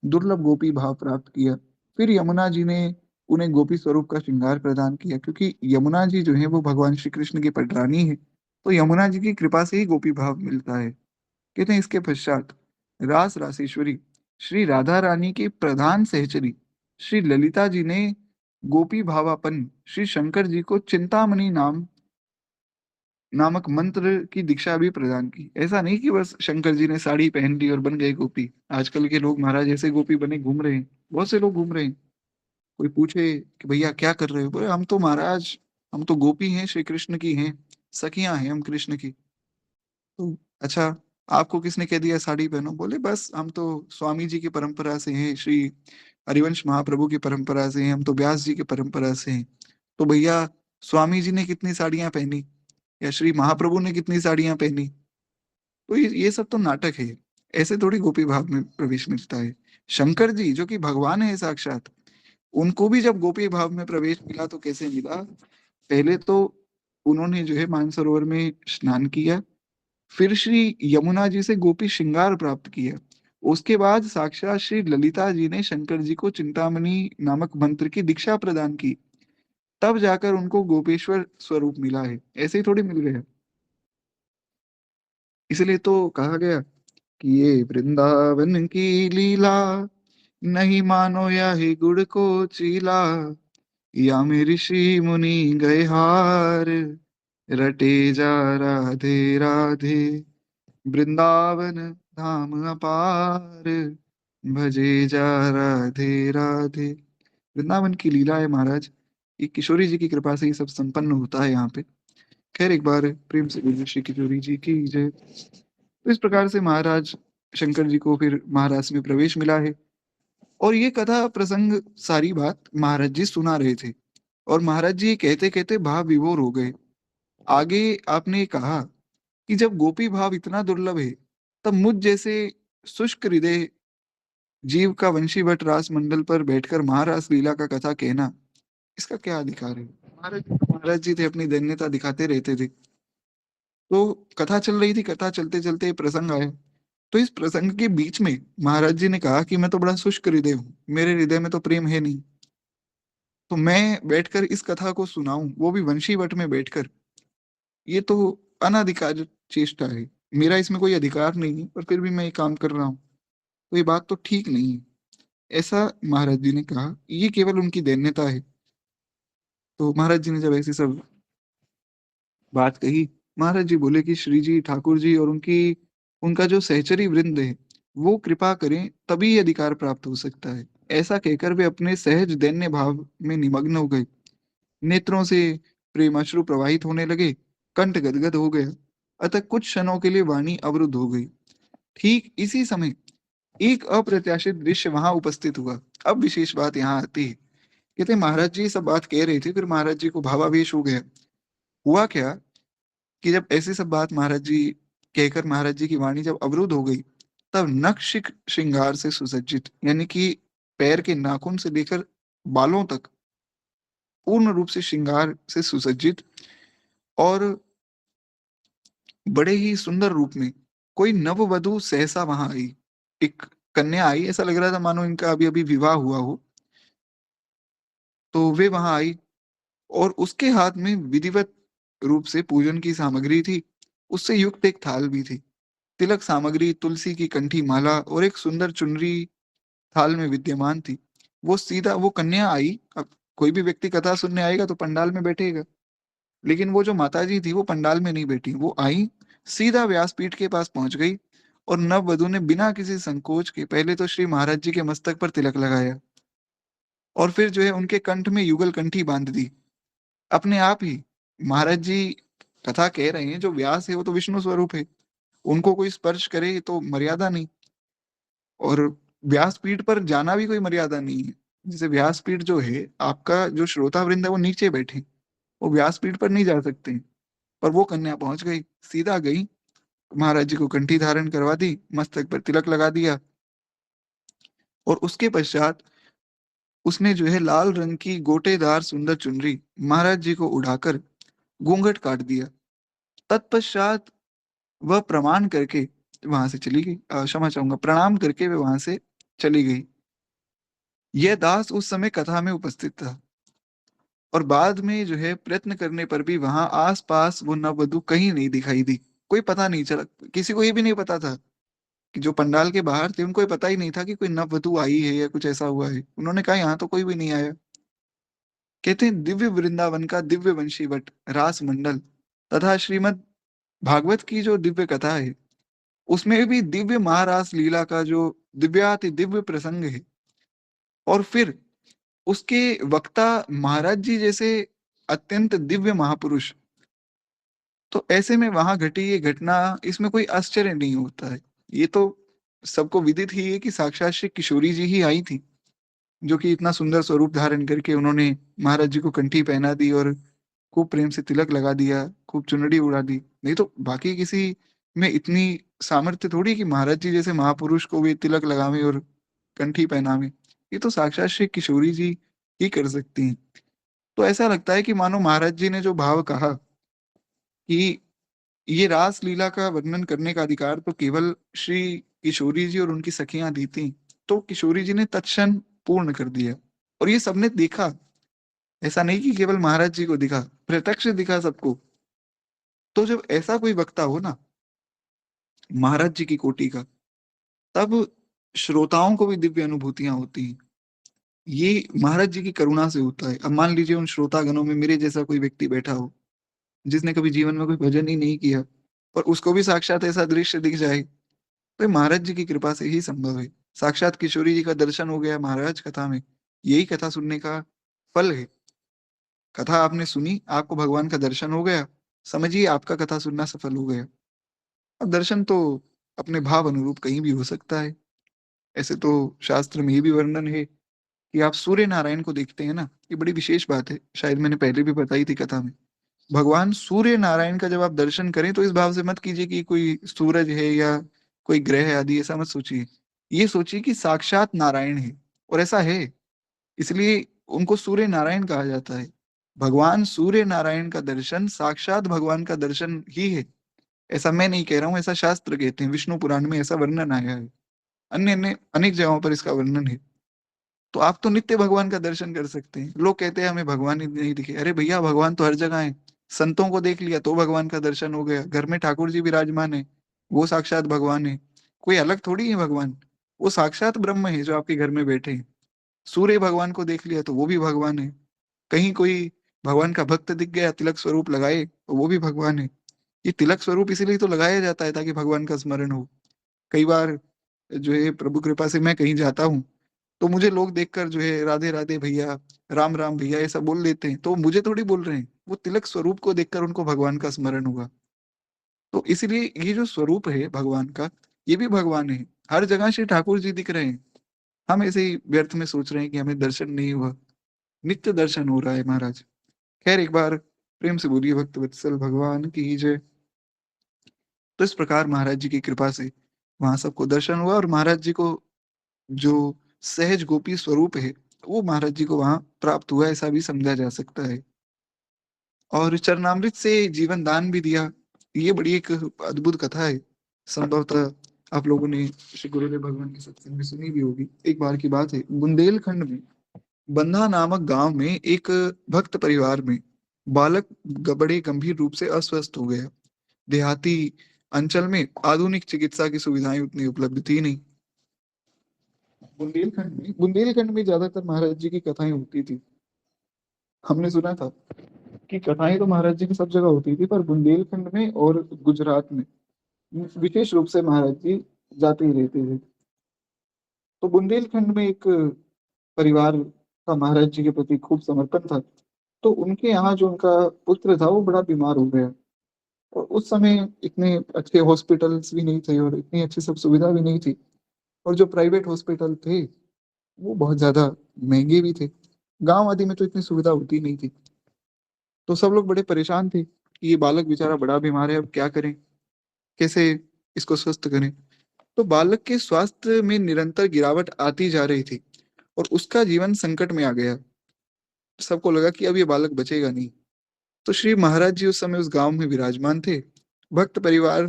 दुर्लभ गोपी भाव प्राप्त किया। फिर यमुना जी ने उन्हें गोपी स्वरूप का श्रृंगार प्रदान किया, क्योंकि यमुना जी जो है वो भगवान श्री कृष्ण की पटरानी है। तो यमुना जी की कृपा से ही गोपी भाव मिलता है। कहते हैं इसके पश्चात रास रासेश्वरी श्री राधा रानी की प्रधान सहचरी श्री ललिता जी ने गोपी भावापन श्री शंकर जी को चिंतामणि नामक मंत्र की दीक्षा भी प्रदान की। ऐसा नहीं कि बस शंकर जी ने साड़ी पहन ली और बन गए गोपी। आजकल के लोग महाराज ऐसे गोपी बने घूम रहे हैं, बहुत से लोग घूम रहे हैं। कोई पूछे कि भैया क्या कर रहे हो, बोले हम तो महाराज, हम तो गोपी हैं, श्री कृष्ण की हैं, सखियां हैं हम कृष्ण की। तो अच्छा, आपको किसने कह दिया साड़ी पहनो? बोले बस हम तो स्वामी जी की परंपरा से हैं, श्री हरिवंश महाप्रभु की परंपरा से हैं, हम तो व्यास जी की परंपरा से हैं। तो भैया स्वामी जी ने कितनी साड़ियां पहनी या श्री महाप्रभु ने कितनी साड़ियां पहनी? तो ये सब तो नाटक है। ऐसे थोड़ी गोपी भाव में प्रवेश मिलता है। शंकर जी जो कि भगवान है साक्षात, उनको भी जब गोपी भाव में प्रवेश मिला तो कैसे मिला? पहले तो उन्होंने जो है मानसरोवर में स्नान किया, फिर श्री यमुना जी से गोपी श्रृंगार प्राप्त किया। उसके बाद साक्षात श्री ललिता जी ने शंकर जी को चिंतामणि नामक मंत्र की दीक्षा प्रदान की। तब जाकर उनको गोपेश्वर स्वरूप मिला है, ऐसे ही थोड़ी मिल गया। इसलिए तो कहा गया कि ये वृंदावन की लीला, नहीं मानो या ही गुड़ को चीला, या में ऋषि मुनि गए हार, रटे जा राधे राधे, वृंदावन धाम अपार, भजे जा राधे राधे। वृंदावन की लीला है महाराज, ये किशोरी जी की कृपा से ये सब संपन्न होता है यहाँ पे। खैर एक बार प्रेम से बोलिए श्री किशोरी जी की जय। तो इस प्रकार से महाराज शंकर जी को फिर महाराज में प्रवेश मिला है। और ये कथा प्रसंग सारी बात महाराज जी सुना रहे थे, और महाराज जी कहते कहते भाव विभोर हो गए। आगे आपने कहा कि जब गोपी भाव इतना दुर्लभ है, तब मुझ जैसे शुष्क हृदय जीव का वंशीवट रास मंडल पर बैठकर महारास लीला का कथा कहना, इसका क्या अधिकार है? महाराज जी थे, अपनी दैन्यता दिखाते रहते थे। तो कथा चल रही थी, कथा चलते चलते प्रसंग आया। तो इस प्रसंग के बीच में महाराज जी ने कहा कि मैं तो बड़ा शुष्क हृदय हूँ, मेरे हृदय में तो प्रेम है नहीं, तो मैं बैठकर इस कथा को सुनाऊं, वो भी वंशीवट में बैठकर, ये तो अनाधिकार चेष्टा है। मेरा इसमें कोई अधिकार नहीं है, पर फिर भी मैं ये काम कर रहा हूँ, तो ये बात तो ठीक नहीं है। ऐसा महाराज जी ने कहा, ये केवल उनकी दैन्यता है। तो महाराज जी ने जब ऐसी सब बात कही, महाराज जी बोले कि श्री जी, ठाकुर जी और उनका जो सहचरी वृंद है, वो कृपा करें तभी ये अधिकार प्राप्त हो सकता है। ऐसा कहकर वे अपने सहज दैन्य भाव में निमग्न हो गए। नेत्रों से प्रेमाश्रु प्रवाहित होने लगे, कंठ गदगद हो गया। अतः कुछ क्षणों के लिए वाणी अवरुद्ध हो गई। ठीक इसी समय एक अप्रत्याशित दृश्य वहां उपस्थित हुआ। अब विशेष बात यहाँ आती है। कहते हैं महाराज जी सब बात कह रहे थे, फिर महाराज जी को भावावेश हो गया। हुआ क्या कि जब ऐसी सब बात महाराज जी कहकर महाराज जी की वाणी जब अवरुद्ध हो गई, तब नखशिख श्रृंगार से सुसज्जित, यानी कि पैर के नाखून से लेकर बालों तक पूर्ण रूप से श्रृंगार से सुसज्जित और बड़े ही सुंदर रूप में कोई नववधु सहसा वहां आई। एक कन्या आई, ऐसा लग रहा था मानो इनका अभी अभी विवाह हुआ हो। तो वे वहां आई और उसके हाथ में विधिवत रूप से पूजन की सामग्री थी। उससे युक्त एक थाल भी थी। तिलक सामग्री, तुलसी की कंठी माला और एक सुंदर चुनरी थाल में विद्यमान थी। वो कन्या आई। अब कोई भी व्यक्ति कथा सुनने आएगा तो पंडाल में बैठेगा, लेकिन वो जो माताजी थी वो पंडाल में नहीं बैठी। वो आई, सीधा व्यासपीठ के पास पहुंच गई और नववधु ने बिना किसी संकोच के पहले तो श्री महाराज जी के मस्तक पर तिलक लगाया और फिर जो है उनके कंठ में युगल कंठी बांध दी अपने आप ही। महाराज जी कथा कह रहे हैं, जो व्यास है वो तो विष्णु स्वरूप है, उनको कोई स्पर्श करे तो मर्यादा नहीं। और व्यासपीठ पर जाना भी कोई मर्यादा नहीं है। जैसे व्यासपीठ जो है, आपका जो श्रोता वृंद है वो नीचे बैठे, वो व्यासपीठ पर नहीं जा सकते। पर वो कन्या पहुंच गई, सीधा गई, महाराज जी को कंठी धारण करवा दी, मस्तक पर तिलक लगा दिया और उसके पश्चात उसने जो है लाल रंग की गोटेदार सुंदर चुनरी महाराज जी को उड़ाकर घूंघट काट दिया। तत्पश्चात वह प्रमाण करके वहां से चली गई, क्षमा चाहूंगा, प्रणाम करके वे वहां से चली गई। यह दास उस समय कथा में उपस्थित था और बाद में जो है प्रयत्न करने पर भी वहां आसपास वो नववधु कहीं नहीं दिखाई दी। कोई पता नहीं चला, किसी को ये भी नहीं पता था कि जो पंडाल के बाहर थे उनको ये पता ही नहीं था कि कोई नववधु आई है या कुछ ऐसा हुआ है। उन्होंने कहा यहाँ तो कोई भी नहीं आया। कहते हैं दिव्य वृंदावन का दिव्य वंशीवट रास मंडल तथा श्रीमद् भागवत की जो दिव्य कथा है, उसमें भी दिव्य महारास लीला का जो दिव्याति दिव्य प्रसंग है, और फिर उसके वक्ता महाराज जी जैसे अत्यंत दिव्य महापुरुष, तो ऐसे में वहां घटी ये घटना, इसमें कोई आश्चर्य नहीं होता है। ये तो सबको विदित ही है कि साक्षात श्री किशोरी जी ही आई थी, जो कि इतना सुंदर स्वरूप धारण करके उन्होंने महाराज जी को कंठी पहना दी और खूब प्रेम से तिलक लगा दिया, खूब चुनरी उड़ा दी। नहीं तो बाकी किसी में इतनी सामर्थ्य थोड़ी कि महाराज जी जैसे महापुरुष को भी तिलक लगावे और कंठी पहनावे। ये तो साक्षात श्री किशोरी जी ही कर सकती हैं। तो ऐसा लगता है कि मानो महाराज जी ने जो भाव कहा कि ये रास लीला का वर्णन करने का अधिकार तो केवल श्री किशोरी जी और उनकी सखियां दी थी, तो किशोरी जी ने तत्क्षण पूर्ण कर दिया और ये सबने देखा। ऐसा नहीं कि केवल महाराज जी को दिखा, प्रत्यक्ष दिखा सबको। तो जब ऐसा कोई वक्ता हो ना महाराज जी की कोटि का, तब श्रोताओं को भी दिव्य अनुभूतियां होती हैं। ये महाराज जी की करुणा से होता है। अब मान लीजिए उन श्रोतागणों में मेरे जैसा कोई व्यक्ति बैठा हो जिसने कभी जीवन में कोई भजन ही नहीं किया, और उसको भी साक्षात ऐसा दृश्य दिख जाए, तो ये महाराज जी की कृपा से ही संभव है। साक्षात किशोरी जी का दर्शन हो गया महाराज कथा में, यही कथा सुनने का फल है। कथा आपने सुनी, आपको भगवान का दर्शन हो गया, समझिए आपका कथा सुनना सफल हो गया। अब दर्शन तो अपने भाव अनुरूप कहीं भी हो सकता है। ऐसे तो शास्त्र में ये भी वर्णन है कि आप सूर्य नारायण को देखते हैं ना, ये बड़ी विशेष बात है, शायद मैंने पहले भी बताई थी कथा में। भगवान सूर्य नारायण का जब आप दर्शन करें तो इस भाव से मत कीजिए कि कोई सूरज है या कोई ग्रह है आदि, ऐसा मत सोचिए। ये सोचिए कि साक्षात नारायण है, और ऐसा है, इसलिए उनको सूर्य नारायण कहा जाता है। भगवान सूर्य नारायण का दर्शन साक्षात भगवान का दर्शन ही है। ऐसा मैं नहीं कह रहा हूँ, ऐसा शास्त्र कहते हैं, विष्णु पुराण में ऐसा वर्णन आया है। अन्य अन्य अनेक जगहों पर इसका वर्णन है। तो आप तो नित्य भगवान का दर्शन कर सकते हैं। लोग कहते हैं हमें भगवान ही नहीं दिखे, अरे भैया भगवान तो हर जगह है। संतों को देख लिया तो भगवान का दर्शन हो गया, घर में ठाकुर जी विराजमान है, वो साक्षात भगवान है, कोई अलग थोड़ी है भगवान। वो साक्षात ब्रह्म है जो आपके घर में बैठे हैं। सूर्य भगवान को देख लिया तो वो भी भगवान है। कहीं कोई भगवान का भक्त दिख गया, तिलक स्वरूप लगाए, तो वो भी भगवान है। ये तिलक स्वरूप इसीलिए तो लगाया जाता है ताकि भगवान का स्मरण हो। कई बार जो है प्रभु कृपा से मैं कहीं जाता हूँ, तो मुझे लोग देखकर जो है राधे राधे भैया, राम राम भैया ऐसा बोल लेते हैं, तो मुझे थोड़ी बोल रहे हैं, वो तिलक स्वरूप को देखकर उनको भगवान का स्मरण हुआ। तो इसीलिए ये जो स्वरूप है भगवान का, ये भी भगवान है। हर जगह श्री ठाकुर जी दिख रहे हैं। हम ऐसे ही व्यर्थ में सोच रहे हैं कि हमें दर्शन नहीं हुआ। नित्य दर्शन हो रहा है महाराज। खैर, एक बार प्रेम से बोलिए भक्त वत्सल भगवान की जय। तो इस प्रकार महाराज जी की कृपा से वहां सबको दर्शन हुआ, और महाराज जी को जो सहज गोपी स्वरूप है, वो महाराज जी को वहां प्राप्त हुआ, ऐसा भी समझा जा सकता है। और चरणामृत से जीवन दान भी दिया। ये बड़ी एक अद्भुत कथा है। संभवतः आप लोगों ने श्री गुरुदेव भगवान की सत्संग में सुनी भी होगी। एक बार की बात है, बुंदेलखंड में बंधा नामक गांव में एक भक्त परिवार में बालक बड़े गंभीर रूप से अस्वस्थ हो गया। देहाती अंचल में आधुनिक चिकित्सा की सुविधाएं उतनी उपलब्ध थी नहीं। बुंदेलखंड में ज्यादातर महाराज जी की कथाएं होती थी। हमने सुना था कि कथाएं तो महाराज जी की सब जगह होती थी, पर बुंदेलखंड में और गुजरात में विशेष रूप से महाराज जी जाते ही रहते थे। तो बुंदेलखंड में एक परिवार का महाराज जी के प्रति खूब समर्पण था। तो उनके यहाँ जो उनका पुत्र था वो बड़ा बीमार हो गया। और उस समय इतने अच्छे हॉस्पिटल्स भी नहीं थे और इतनी अच्छी सब सुविधा भी नहीं थी। और जो प्राइवेट हॉस्पिटल थे वो बहुत ज्यादा महंगे भी थे। गांव आदि में तो इतनी सुविधा होती नहीं थी। तो सब लोग बड़े परेशान थे कि ये बालक बेचारा बड़ा बीमार है, अब क्या करें, कैसे इसको स्वस्थ करें। तो बालक के स्वास्थ्य में निरंतर गिरावट आती जा रही थी और उसका जीवन संकट में आ गया। सबको लगा कि अब ये बालक बचेगा नहीं। तो श्री महाराज जी उस समय उस गांव में विराजमान थे। भक्त परिवार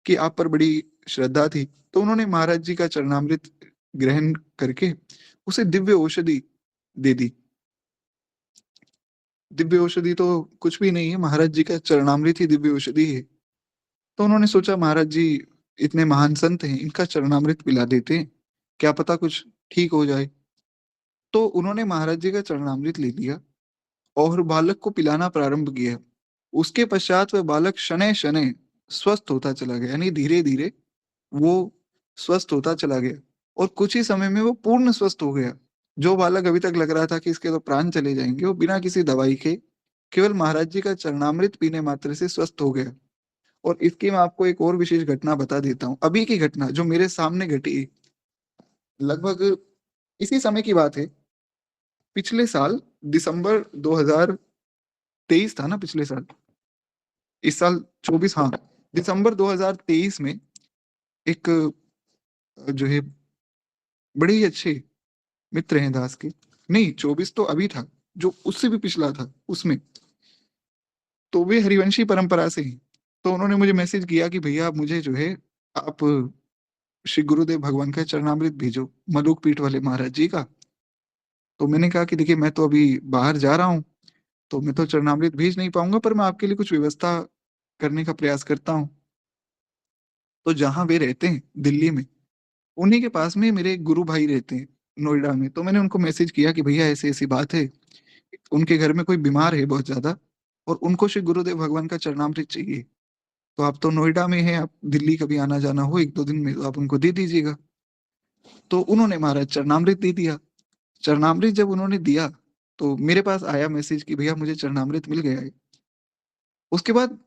की आप पर बड़ी श्रद्धा थी, तो उन्होंने महाराज जी का चरणामृत ग्रहण करके उसे दिव्य औषधि दे दी। दिव्य औषधि तो कुछ भी नहीं है, महाराज जी का चरणामृत ही दिव्य औषधि है। तो उन्होंने सोचा महाराज जी इतने महान संत हैं, इनका चरणामृत पिला देते हैं, क्या पता कुछ ठीक हो जाए। तो उन्होंने महाराज जी का चरणामृत ले लिया और बालक को पिलाना प्रारंभ किया। उसके पश्चात वह बालक शनय शनय स्वस्थ होता चला गया, यानी धीरे धीरे वो स्वस्थ होता चला गया और कुछ ही समय में वो पूर्ण स्वस्थ हो गया। जो बालक अभी तक लग रहा था कि इसके तो प्राण चले जाएंगे, वो बिना किसी दवाई के केवल महाराज जी का चरणामृत पीने मात्र से स्वस्थ हो गया। और इसकी मैं आपको एक और विशेष घटना बता देता हूँ, अभी की घटना जो मेरे सामने घटी। लगभग इसी समय की बात है। पिछले साल दिसंबर 2023 था ना, पिछले साल, इस साल 24, हाँ, दिसंबर 2023 में एक जो है बड़े ही अच्छे मित्र हैं दास के। नहीं, 24 तो अभी था, जो उससे भी पिछला था उसमें। तो वे हरिवंशी परंपरा से हैं। तो उन्होंने मुझे मैसेज किया कि भैया आप मुझे जो है, आप श्री गुरुदेव भगवान का चरणामृत भेजो, मलुक पीठ वाले महाराज जी का। तो मैंने कहा कि देखिए मैं तो अभी बाहर जा रहा हूँ, तो मैं तो चरणामृत भेज नहीं पाऊंगा, पर मैं आपके लिए कुछ व्यवस्था करने का प्रयास करता हूँ। तो जहाँ वे रहते हैं दिल्ली में, उन्हीं के पास में मेरे एक गुरु भाई रहते हैं नोएडा में। तो मैंने उनको मैसेज किया कि भैया ऐसी ऐसी बात है, उनके घर में कोई बीमार है बहुत ज्यादा, और उनको श्री गुरुदेव भगवान का चरणामृत चाहिए। तो आप तो नोएडा में हैं, आप दिल्ली कभी आना जाना हो एक दो दिन में, तो आप उनको दे दीजिएगा। तो उन्होंने महाराज चरणामृत दे दिया। चरणामृत जब उन्होंने दिया, तो मेरे पास आया मैसेज कि भैया मुझे चरणामृत मिल गया है। उसके बाद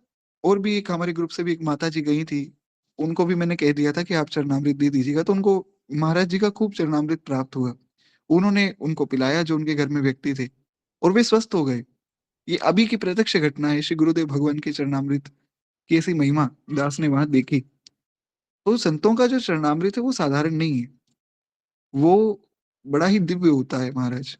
और भी एक हमारे ग्रुप से भी एक माता जी गई थी, उनको भी मैंने कह दिया था कि आप चरणामृत दे दीजिएगा, तो उनको महाराज जी का खूब चरणामृत प्राप्त हुआ। उन्होंने उनको पिलाया जो उनके घर में व्यक्ति थे, और वे स्वस्थ हो गए। ये अभी की प्रत्यक्ष घटना है, श्री गुरुदेव भगवान के चरणामृत की ऐसी महिमा दास ने वहां देखी। तो संतों का जो चरणामृत है वो साधारण नहीं है, वो बड़ा ही दिव्य होता है महाराज।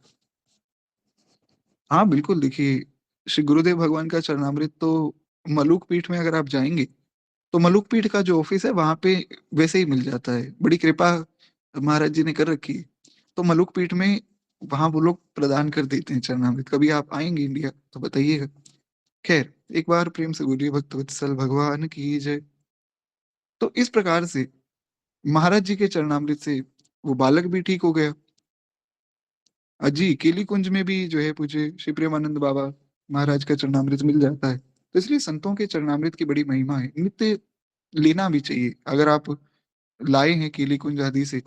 हाँ बिल्कुल, देखिए श्री गुरुदेव भगवान का चरणामृत तो मलुक पीठ में अगर आप जाएंगे, तो मलुक पीठ का जो ऑफिस है वहां पे वैसे ही मिल जाता है। बड़ी कृपा महाराज जी ने कर रखी है। तो मलुक पीठ में वहां वो लोग प्रदान कर देते हैं चरणामृत। कभी आप आएंगे इंडिया तो बताइएगा। खैर, एक बार प्रेम से बोलिए भक्त वत्सल भगवान की जय। तो इस प्रकार से महाराज जी के चरणामृत से वो बालक भी ठीक हो गया। जी, केली कुंज में भी जो है पूज्य श्री प्रेमानंद बाबा महाराज का चरणामृत मिल जाता है। तो इसलिए संतों के चरणामृत की बड़ी महिमा है। नित्य लेना भी चाहिए। अगर आप लाए हैं केली कुंज आदि से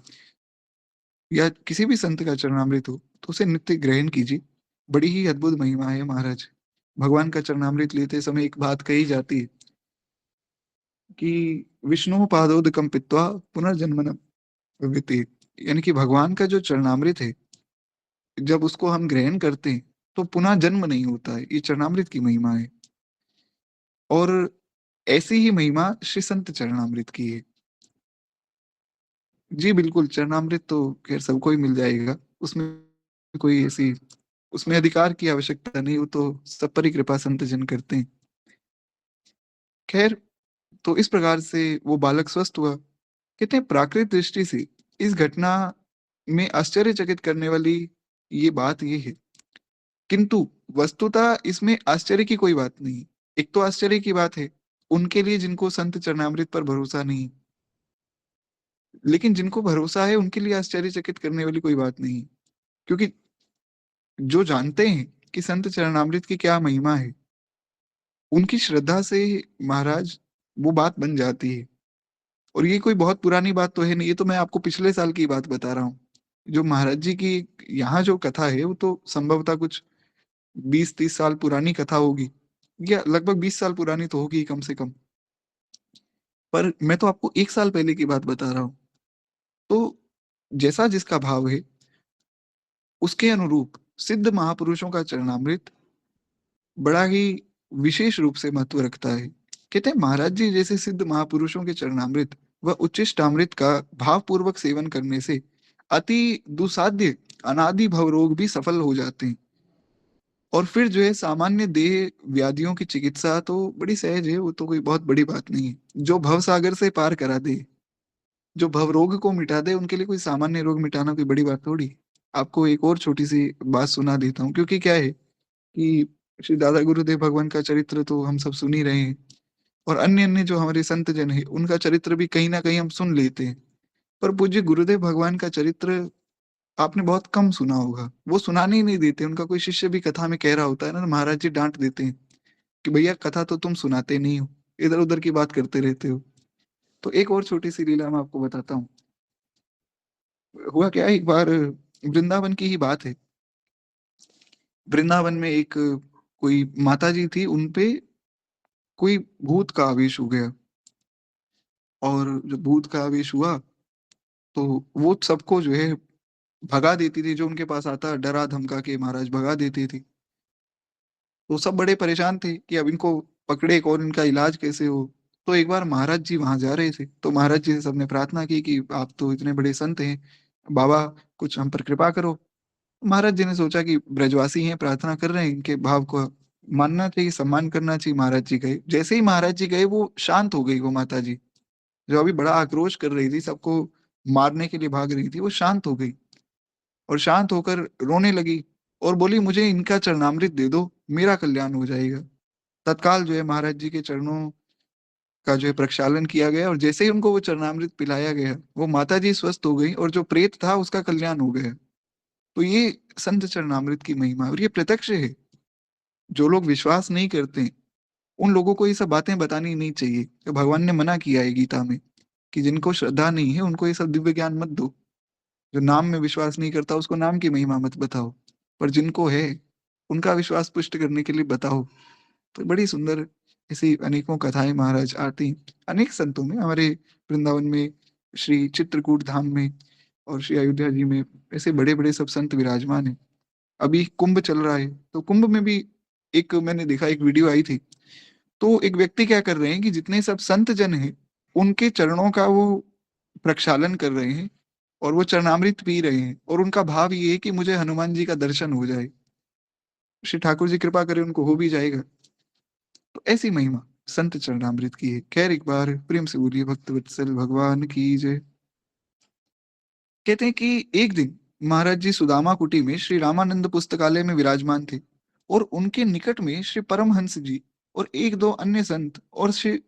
या किसी भी संत का चरणामृत हो, तो उसे नित्य ग्रहण कीजिए। बड़ी ही अद्भुत महिमा है महाराज। भगवान का चरणामृत लेते समय एक बात कही जाती है कि विष्णु पादोदकम पित्वा पुनर्जन्म न विद्यते। यानी कि भगवान का जो चरणामृत है, जब उसको हम ग्रहण करते हैं, तो पुनः जन्म नहीं होता है। ये चरणामृत की महिमा है। और ऐसी ही महिमा श्री संत चरणामृत की है। जी बिल्कुल, चरणामृत तो खैर सबको ही मिल जाएगा। उसमें कोई ऐसी उसमें अधिकार की आवश्यकता नहीं, वो तो सब पर ही कृपा संत जन करते हैं। खैर, तो इस प्रकार से वो बालक स्वस्थ हुआ। कहते हैं प्राकृतिक दृष्टि से इस घटना में आश्चर्यचकित करने वाली ये बात ये है, किंतु वस्तुतः इसमें आश्चर्य की कोई बात नहीं। एक तो आश्चर्य की बात है उनके लिए जिनको संत चरणामृत पर भरोसा नहीं है, लेकिन जिनको भरोसा है उनके लिए आश्चर्यचकित करने वाली कोई बात नहीं है। क्योंकि जो जानते हैं कि संत चरणामृत की क्या महिमा है, उनकी श्रद्धा से महाराज वो बात बन जाती है। और ये कोई बहुत पुरानी बात तो है नहीं, ये तो मैं आपको पिछले साल की बात बता रहा हूँ। जो महाराज जी की यहाँ जो कथा है वो तो संभवतः कुछ 20-30 साल पुरानी कथा होगी, या लगभग 20 साल पुरानी तो होगी कम से कम। पर मैं तो आपको 1 साल पहले की बात बता रहा हूँ। तो जैसा जिसका भाव है उसके अनुरूप सिद्ध महापुरुषों का चरणामृत बड़ा ही विशेष रूप से महत्व रखता है। कहते हैं महाराज जी जैसे सिद्ध महापुरुषों के चरणामृत व उच्छिष्टामृत का भावपूर्वक सेवन करने से अति दुसाध्य अनादि भवरोग भी सफल हो जाते हैं। और फिर जो है सामान्य देह व्याधियों की चिकित्सा तो बड़ी सहज है, वो तो कोई बहुत बड़ी बात नहीं है। जो भव सागर से पार करा दे, जो भव रोग को मिटा दे, उनके लिए कोई सामान्य रोग मिटाना कोई बड़ी बात थोड़ी। आपको एक और छोटी सी बात सुना देता हूँ, क्योंकि क्या है कि श्री दादा गुरुदेव भगवान का चरित्र तो हम सब सुन ही रहे हैं, और अन्य अन्य जो हमारे संत जन है उनका चरित्र भी कहीं ना कहीं हम सुन लेते हैं। पर पूज्य गुरुदेव भगवान का चरित्र आपने बहुत कम सुना होगा। वो सुनाने ही नहीं देते। उनका कोई शिष्य भी कथा में कह रहा होता है ना, महाराज जी डांट देते हैं कि भैया कथा तो तुम सुनाते नहीं हो, इधर उधर की बात करते रहते हो। तो एक और छोटी सी लीला मैं आपको बताता हूँ। हुआ क्या, एक बार वृंदावन की ही बात है। वृंदावन में एक कोई माता जी थी, उनपे कोई भूत का आवेश हो गया। और जब भूत का आवेश हुआ तो वो सबको जो है भगा देती थी। जो उनके पास आता डरा धमका के महाराज भगा देती थी। तो सब बड़े परेशान थे कि अब इनको पकड़े कौन, इनका इलाज कैसे हो। तो एक बार महाराज जी वहां जा रहे थे, तो महाराज जी से सबने प्रार्थना की कि आप तो इतने बड़े संत हैं, बाबा कुछ हम पर कृपा करो। महाराज जी ने सोचा कि ब्रजवासी हैं, प्रार्थना कर रहे हैं, इनके भाव को मानना चाहिए, सम्मान करना चाहिए। महाराज जी गए। जैसे ही महाराज जी गए वो शांत हो गई। वो माता जी जो अभी बड़ा आक्रोश कर रही थी, सबको मारने के लिए भाग रही थी, वो शांत हो गई। और शांत होकर रोने लगी और बोली मुझे इनका चरणामृत दे दो, मेरा कल्याण हो जाएगा। तत्काल जो है महाराज जी के चरणों का जो है प्रक्षालन किया गया, और जैसे ही उनको वो चरणामृत पिलाया गया, वो माता जी स्वस्थ हो गई और जो प्रेत था उसका कल्याण हो गया। तो ये संत चरणामृत की महिमा है, और ये प्रत्यक्ष है। जो लोग विश्वास नहीं करते उन लोगों को ये सब बातें बतानी नहीं चाहिए। तो भगवान ने मना किया है गीता में कि जिनको श्रद्धा नहीं है उनको ये सब दिव्य ज्ञान मत दो। जो नाम में विश्वास नहीं करता उसको नाम की महिमा मत बताओ, पर जिनको है उनका विश्वास पुष्ट करने के लिए बताओ। तो बड़ी सुंदर ऐसी अनेकों कथाएं महाराज आती हैं। अनेक संतों में, हमारे वृंदावन में, श्री चित्रकूट धाम में और श्री अयोध्या जी में ऐसे बड़े बड़े सब संत विराजमान हैं। अभी कुंभ चल रहा है, तो कुंभ में भी एक मैंने देखा, एक वीडियो आई थी। तो एक व्यक्ति क्या कर रहे हैं कि जितने सब संत जन हैं उनके चरणों का वो प्रक्षालन कर रहे हैं और वो चरणामृत पी रहे हैं, और उनका भाव ये है कि मुझे हनुमान जी का दर्शन हो जाए। श्री ठाकुर जी कृपा करें उनको हो भी जाएगा। तो ऐसी महिमा संत चरणामृत की है। खैर, एक बार प्रेम से बोलिए भक्त वत्सल भगवान की जय। कहते हैं कि एक दिन महाराज जी सुदामा कुटी में श्री रामानंद पुस्तकालय में विराजमान थे, और उनके निकट में श्री परमहंस जी और एक दो अन्य संत और श्री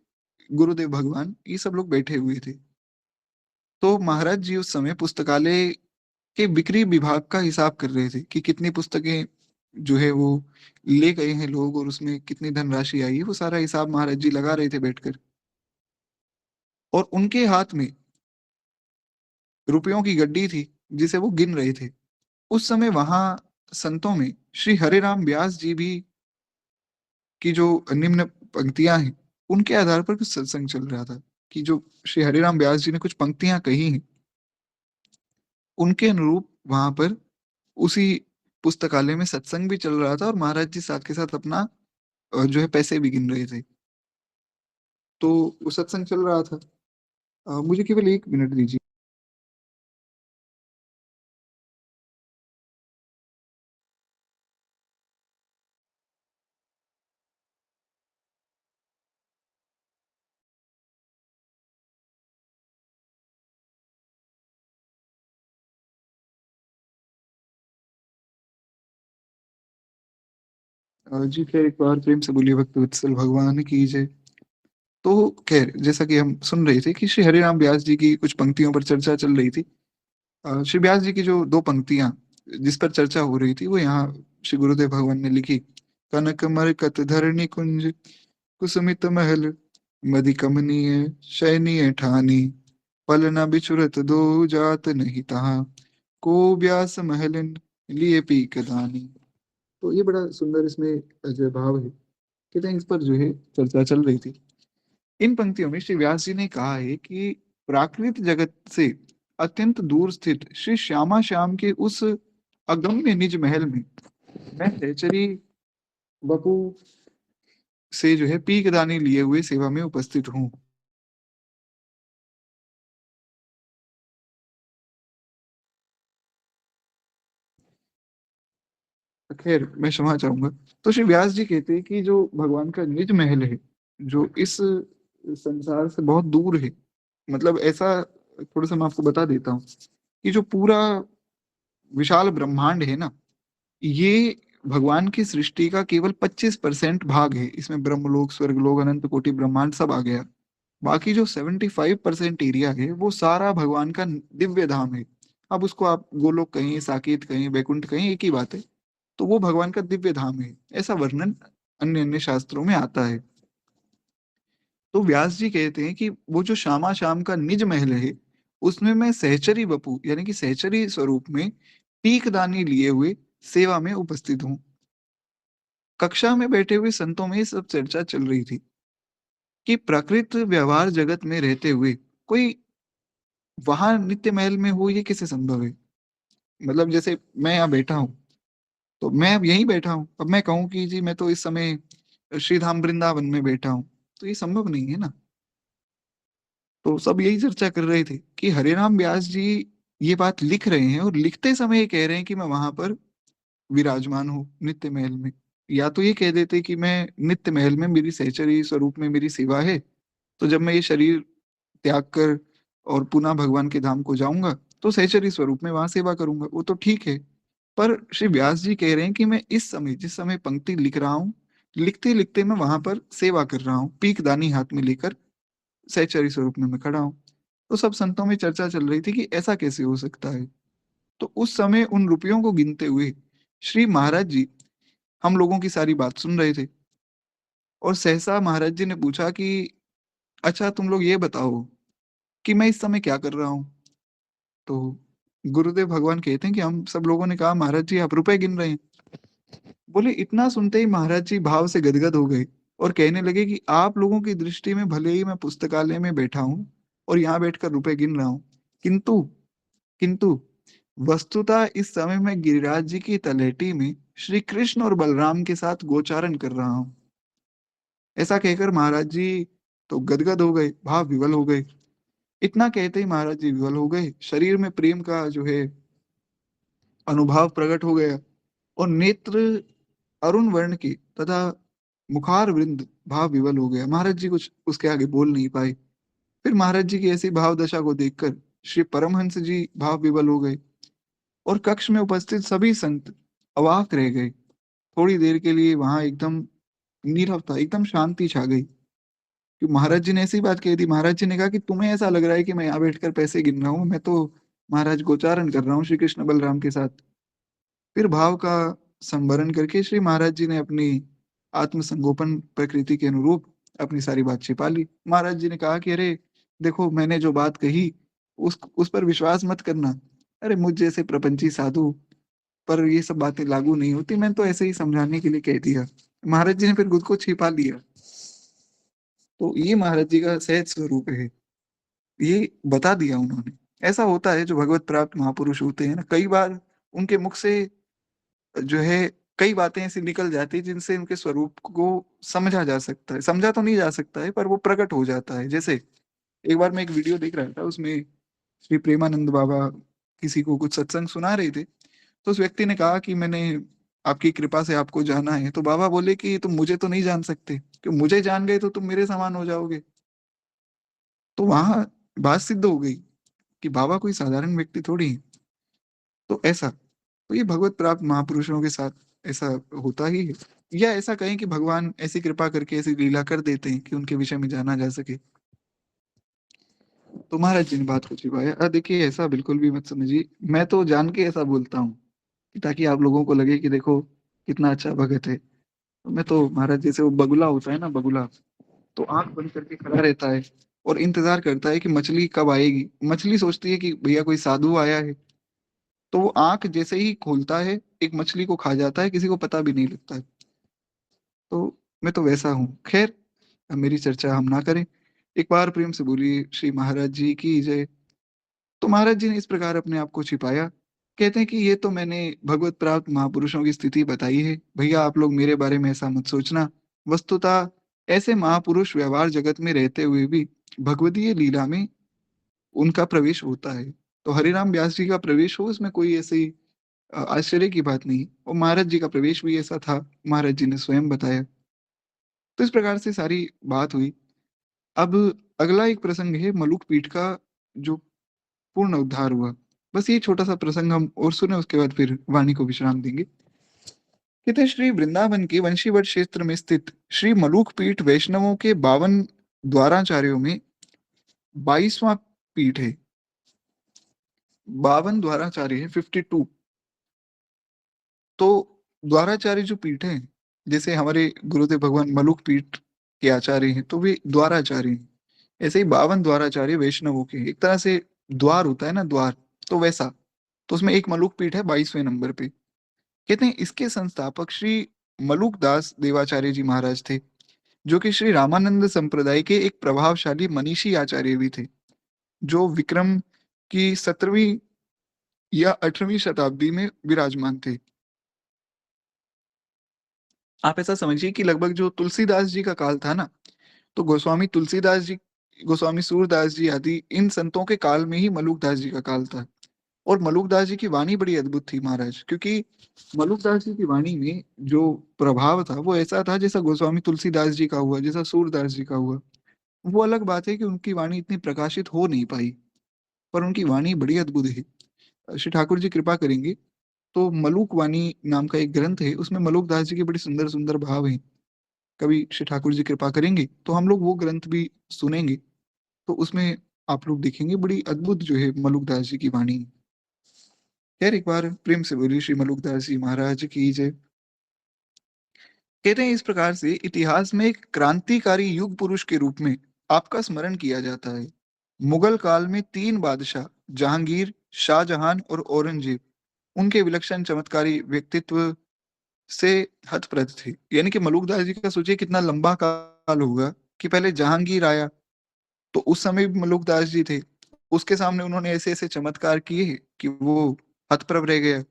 गुरुदेव भगवान ये सब लोग बैठे हुए थे। तो महाराज जी उस समय पुस्तकालय के बिक्री विभाग का हिसाब कर रहे थे कि कितनी पुस्तकें जो है वो ले गए हैं लोग और उसमें कितनी धनराशि आई है, वो सारा हिसाब महाराज जी लगा रहे थे बैठकर। और उनके हाथ में रुपयों की गड्डी थी जिसे वो गिन रहे थे। उस समय वहां संतों में श्री हरिराम व्यास जी भी की जो निम्न पंक्तियां हैं उनके आधार पर कुछ सत्संग चल रहा था, कि जो श्री हरिराम व्यास जी ने कुछ पंक्तियां कही हैं उनके अनुरूप वहां पर उसी पुस्तकालय में सत्संग भी चल रहा था और महाराज जी साथ के साथ अपना जो है पैसे भी गिन रहे थे। तो वो सत्संग चल रहा था। मुझे केवल 1 मिनट दीजिए। जी खैर एक बार प्रेम से बोलिए भक्त वत्सल भगवान की जय। तो खैर जैसा कि हम सुन रहे थे कि श्री हरिराम व्यास जी की कुछ पंक्तियों पर चर्चा चल रही थी। श्री व्यास जी की जो 2 पंक्तियां जिस पर चर्चा हो रही थी वो यहाँ श्री गुरुदेव भगवान ने लिखी। कनक मरकत धरणी कुंज कुसुमित महल मधि कमनीय शयनीय ठानी पल न बिछुरत दो जात नहीं तहा को व्यास महलन लिए पीक दानी। तो ये बड़ा सुंदर इसमें जो है भाव है। कहते हैं इस पर जो है चर्चा चल रही थी। इन पंक्तियों में श्री व्यास जी ने कहा है कि प्राकृत जगत से अत्यंत दूर स्थित श्री श्यामा श्याम के उस अगम्य निज महल में मैं सहचरी बपू से जो है पीकदानी लिए हुए सेवा में उपस्थित हूँ। खैर मैं क्षमा चाहूंगा। तो श्री व्यास जी कहते हैं कि जो भगवान का निज महल है जो इस संसार से बहुत दूर है, मतलब ऐसा थोड़ा सा मैं आपको बता देता हूँ कि जो पूरा विशाल ब्रह्मांड है ना, ये भगवान की सृष्टि का केवल 25% भाग है। इसमें ब्रह्मलोक स्वर्गलोक अनंत कोटि ब्रह्मांड सब आ गया। बाकी जो 75% एरिया है वो सारा भगवान का दिव्य धाम है। अब उसको आप गोलोक कहें साकेत कहें वैकुंठ कहें एक ही बात है। तो वो भगवान का दिव्य धाम है, ऐसा वर्णन अन्य अन्य शास्त्रों में आता है। तो व्यास जी कहते हैं कि वो जो श्यामा श्याम का निज महल है उसमें मैं सहचरी वपु यानी कि सहचरी स्वरूप में पीकदानी लिए हुए सेवा में उपस्थित हूँ। कक्षा में बैठे हुए संतों में ये सब चर्चा चल रही थी कि प्रकृत व्यवहार जगत में रहते हुए कोई वहां नित्य महल में हो ये कैसे संभव है। मतलब जैसे मैं यहाँ बैठा हूँ तो मैं अब यहीं बैठा हूँ, अब मैं कहूँ कि जी मैं तो इस समय श्री धाम वृंदावन में बैठा हूँ, तो ये संभव नहीं है ना। तो सब यही चर्चा कर रहे थे कि हरिराम व्यास जी ये बात लिख रहे हैं और लिखते समय ये कह रहे हैं कि मैं वहां पर विराजमान हूँ नित्य महल में। या तो ये कह देते कि मैं नित्य महल में मेरी सहचरी स्वरूप में मेरी सेवा है, तो जब मैं ये शरीर त्याग कर और पुनः भगवान के धाम को जाऊंगा तो सहचरी स्वरूप में वहां सेवा करूंगा, वो तो ठीक है। पर श्री व्यास जी कह रहे हैं कि मैं इस समय जिस समय पंक्ति लिख रहा हूँ लिखते लिखते मैं वहां पर सेवा कर रहा हूँ, पीक दानी हाथ में लेकर सहचरी स्वरूप में मैं खड़ा हूँ। तो सब संतों में चर्चा चल रही थी कि ऐसा कैसे हो सकता है। तो उस समय उन रुपयों को गिनते हुए श्री महाराज जी हम लोगों की सारी बात सुन रहे थे और सहसा महाराज जी ने पूछा कि अच्छा तुम लोग ये बताओ कि मैं इस समय क्या कर रहा हूँ। तो गुरुदेव भगवान कहते हैं कि हम सब लोगों ने कहा महाराज जी आप रुपए गिन रहे हैं। बोले इतना सुनते ही महाराज जी भाव से गदगद हो गए और कहने लगे कि आप लोगों की दृष्टि में भले ही मैं पुस्तकालय में बैठा हूँ और यहाँ बैठकर रुपए गिन रहा हूँ, किंतु किंतु वस्तुतः इस समय मैं गिरिराज जी की तलहटी में श्री कृष्ण और बलराम के साथ गोचारण कर रहा हूँ। ऐसा कहकर महाराज जी तो गदगद हो गए, भाव विवल हो गए। इतना कहते ही महाराज जी विवल हो गए, शरीर में प्रेम का जो है अनुभव प्रकट हो गया और नेत्र अरुण वर्ण के तथा मुखार वृंद भाव विवल हो गया। महाराज जी कुछ उसके आगे बोल नहीं पाए। फिर महाराज जी की ऐसी भाव दशा को देखकर श्री परमहंस जी भाव विवल हो गए और कक्ष में उपस्थित सभी संत अवाक रह गए। थोड़ी देर के लिए वहां एकदम नीरव था, एकदम शांति छा गई। कि महाराज जी ने ऐसी बात कही थी। महाराज जी ने कहा कि तुम्हें ऐसा लग रहा है कि मैं यहाँ बैठकर पैसे गिन रहा हूँ, मैं तो महाराज गोचारण कर रहा हूँ श्री कृष्ण बलराम के साथ। फिर भाव का संवरण करके श्री महाराज जी ने अपनी आत्मसंगोपन प्रकृति के अनुरूप अपनी सारी बात छिपा ली। महाराज जी ने कहा कि अरे देखो, मैंने जो बात कही उस पर विश्वास मत करना। अरे मुझ जैसे प्रपंची साधु पर ये सब बातें लागू नहीं होती, मैं तो ऐसे ही समझाने के लिए कह दिया। महाराज जी ने फिर खुद को छिपा लिया। तो ये महाराज जी का सहज स्वरूप है, ये बता दिया उन्होंने। ऐसा होता है जो भगवत प्राप्त महापुरुष होते हैं ना, कई बार उनके मुख से जो है कई बातें ऐसी निकल जाती है जिनसे उनके स्वरूप को समझा जा सकता है। समझा तो नहीं जा सकता है पर वो प्रकट हो जाता है। जैसे एक बार मैं एक वीडियो देख रहा था, उसमें श्री प्रेमानंद बाबा किसी को कुछ सत्संग सुना रहे थे। तो उस व्यक्ति ने कहा कि मैंने आपकी कृपा से आपको जाना है। तो बाबा बोले कि तुम मुझे तो नहीं जान सकते, क्यों मुझे जान गए तो तुम मेरे समान हो जाओगे। तो वहां बात सिद्ध हो गई कि बाबा कोई साधारण व्यक्ति थोड़ी है। तो ऐसा, तो ये भगवत प्राप्त महापुरुषों के साथ ऐसा होता ही है। या ऐसा कहें कि भगवान ऐसी कृपा करके ऐसी लीला कर देते हैं कि उनके विषय में जाना जा सके। तो महाराज जी ने बात को छिपाया। देखिए ऐसा बिल्कुल भी मत समझिए, मैं तो जान के ऐसा बोलता हूँ ताकि आप लोगों को लगे कि देखो कितना अच्छा भगत है। तो मैं तो महाराज जैसे वो बगुला होता है ना, बगुला तो आंख बंद करके खड़ा रहता है और इंतजार करता है कि मछली कब आएगी। मछली सोचती है कि भैया कोई साधु आया है, तो वो आंख जैसे ही खोलता है एक मछली को खा जाता है, किसी को पता भी नहीं लगता है। तो मैं तो वैसा हूँ। खैर, अब मेरी चर्चा हम ना करें। एक बार प्रेम से बोलिए श्री महाराज जी की जय। तो महाराज जी ने इस प्रकार अपने आप को छिपाया। कहते हैं कि ये तो मैंने भगवत प्राप्त महापुरुषों की स्थिति बताई है, भैया आप लोग मेरे बारे में ऐसा मत सोचना। वस्तुतः ऐसे महापुरुष व्यवहार जगत में रहते हुए भी भगवदीय लीला में उनका प्रवेश होता है। तो हरिराम व्यास जी का प्रवेश हो, इसमें कोई ऐसी आश्चर्य की बात नहीं। और महाराज जी का प्रवेश भी ऐसा था, महाराज जी ने स्वयं बताया। तो इस प्रकार से सारी बात हुई। अब अगला एक प्रसंग है मलुक पीठ का, जो पूर्ण उद्धार हुआ। बस ये छोटा सा प्रसंग हम और सुने, उसके बाद फिर वाणी को विश्राम देंगे। कहते हैं, श्री वृंदावन के वंशीवट क्षेत्र में स्थित श्री मलुक पीठ वैष्णवों के 52 द्वाराचार्यों में 22वां पीठ है। 52 द्वाराचार्य है, 52। तो द्वाराचार्य जो पीठ है, जैसे हमारे गुरुदेव भगवान मलुक पीठ के आचार्य हैं तो वे द्वाराचार्य हैं। ऐसे ही 52 द्वाराचार्य वैष्णवों के, एक तरह से द्वार होता है ना, द्वार, तो वैसा। तो उसमें एक मलुक पीठ है 22वें नंबर पे। कहते हैं इसके संस्थापक श्री मलुक दास देवाचार्य जी महाराज थे, जो कि श्री रामानंद संप्रदाय के एक प्रभावशाली मनीषी आचार्य भी थे, जो विक्रम की 17वीं या 18वीं शताब्दी में विराजमान थे। आप ऐसा समझिए कि लगभग जो तुलसीदास जी का काल था ना, तो गोस्वामी तुलसीदास जी, गोस्वामी सूरदास जी आदि इन संतों के काल में ही मलुकदास जी का काल था। और मलुकदास जी की वाणी बड़ी अद्भुत थी महाराज, क्योंकि मलुकदास जी की वाणी में जो प्रभाव था वो ऐसा था जैसा गोस्वामी तुलसीदास जी का हुआ, जैसा सूरदास जी का हुआ। वो अलग बात है कि उनकी वाणी इतनी प्रकाशित हो नहीं पाई, पर उनकी वाणी बड़ी अद्भुत है। श्री ठाकुर जी कृपा करेंगे तो मलुक वाणी नाम का एक ग्रंथ है, उसमें मलुकदास जी के बड़े सुंदर सुंदर भाव हैं। कभी श्री ठाकुर जी कृपा करेंगे तो हम लोग वो ग्रंथ भी सुनेंगे। तो उसमें आप लोग देखेंगे बड़ी अद्भुत जो है मलुकदास जी की वाणी। खैर, एक बार प्रेम से बोलिए श्री मलुकदास जी महाराज की जय। कहते हैं इस प्रकार से इतिहास में एक क्रांतिकारी युग पुरुष के रूप में आपका स्मरण किया जाता है। मुगल काल में 3 बादशाह, जहांगीर, शाहजहां और औरंगजेब, उनके विलक्षण चमत्कारी व्यक्तित्व से हतप्रभ थे। यानी कि मलुकदास जी का सोचिए कितना लंबा काल होगा कि पहले जहांगीर आया, तो उस समय भी मलुकदास जी थे। उसके सामने उन्होंने ऐसे ऐसे चमत्कार किए कि वो हतप्रभ रह गया।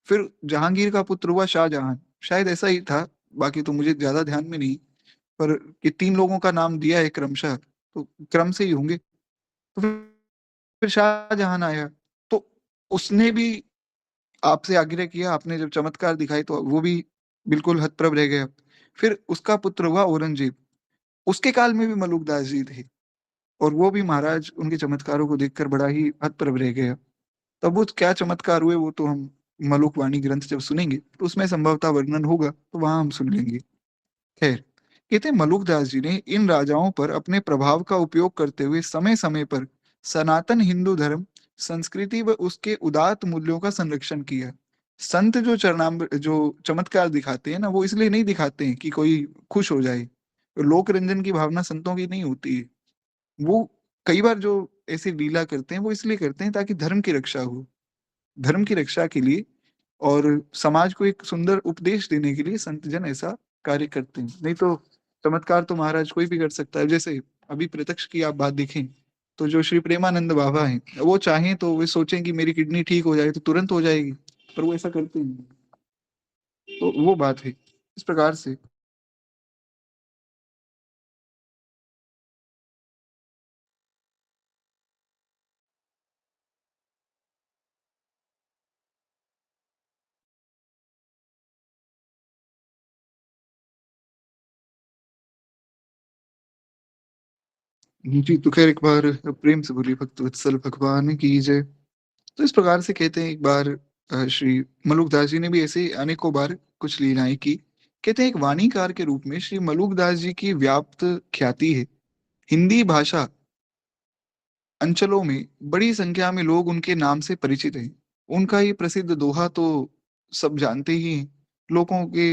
फिर जहांगीर का पुत्र हुआ शाहजहां, शायद ऐसा ही था, बाकी तो मुझे ज्यादा ध्यान में नहीं। पर कि 3 लोगों का नाम दिया है क्रमशः, तो क्रम से ही होंगे। तो फिर शाहजहां आया, तो उसने भी आपसे आग्रह किया, आपने जब चमत्कार दिखाई तो वो भी बिल्कुल हतप्रभ रह गया। फिर उसका पुत्र हुआ औरंगजेब, उसके काल में भी मलुकदास जी थे, और वो भी महाराज उनके चमत्कारों को देखकर बड़ा ही हतप्रभ रह गया। तब वो क्या चमत्कार हुए वो तो हम मलुक वाणी ग्रंथ जब सुनेंगे तो उसमें संभवतः वर्णन होगा, तो वहां हम सुन लेंगे। खैर, कहते हैं मलुकदास जी ने इन राजाओं पर अपने प्रभाव का उपयोग करते हुए समय-समय पर सनातन हिंदू धर्म, संस्कृति व उसके उदात्त मूल्यों का संरक्षण किया। संत जो चमत्कार दिखाते हैं ना, वो इसलिए नहीं दिखाते हैं कि कोई खुश हो जाए। लोक रंजन की भावना संतों की नहीं होती है। वो कई बार जो ऐसी लीला करते हैं, वो इसलिए करते हैं ताकि धर्म की रक्षा हो। धर्म की रक्षा के लिए और समाज को एक सुंदर उपदेश देने के लिए संत जन ऐसा कार्य करते हैं। नहीं तो चमत्कार तो महाराज कोई भी कर सकता है। जैसे अभी प्रत्यक्ष की आप बात देखें, तो जो श्री प्रेमानंद बाबा हैं, वो चाहें तो वे सोचें कि मेरी किडनी ठीक हो जाए तो तुरंत हो जाएगी, पर वो ऐसा करते नहीं। तो वो बात है। इस प्रकार से जी, तो ख़ैर एक बार प्रेम से बोलिए भक्तवत्सल भगवान की जय। तो इस प्रकार से कहते हैं एक बार श्री मलुकदास जी ने भी ऐसे अनेकों बार कुछ लीलाएँ की। कहते हैं एक वाणीकार के रूप में श्री मलुकदास जी की व्याप्त ख्याति है। हिंदी भाषा अंचलों में बड़ी संख्या में लोग उनके नाम से परिचित हैं। उनका ये प्रसिद्ध दोहा तो सब जानते ही हैं। लोगों के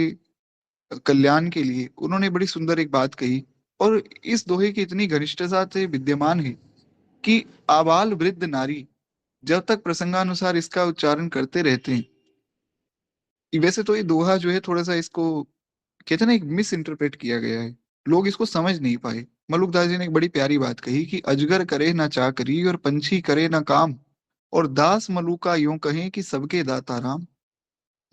कल्याण के लिए उन्होंने बड़ी सुंदर एक बात कही और इस दोहे की इतनी घनिष्ठता से विद्यमान है कि आबाल-वृद्ध नारी जब तक प्रसंगानुसार इसका उच्चारण करते रहते हैं। वैसे तो ये दोहा जो है थोड़ा-सा इसको कहते हैं ना एक मिस इंटरप्रेट किया गया है। लोग इसको समझ नहीं पाए। मलुकदास जी ने एक बड़ी प्यारी बात कही कि अजगर करे ना चाकरी और पंछी करे ना काम और दास मलुका यूँ कहें कि सबके दाता राम।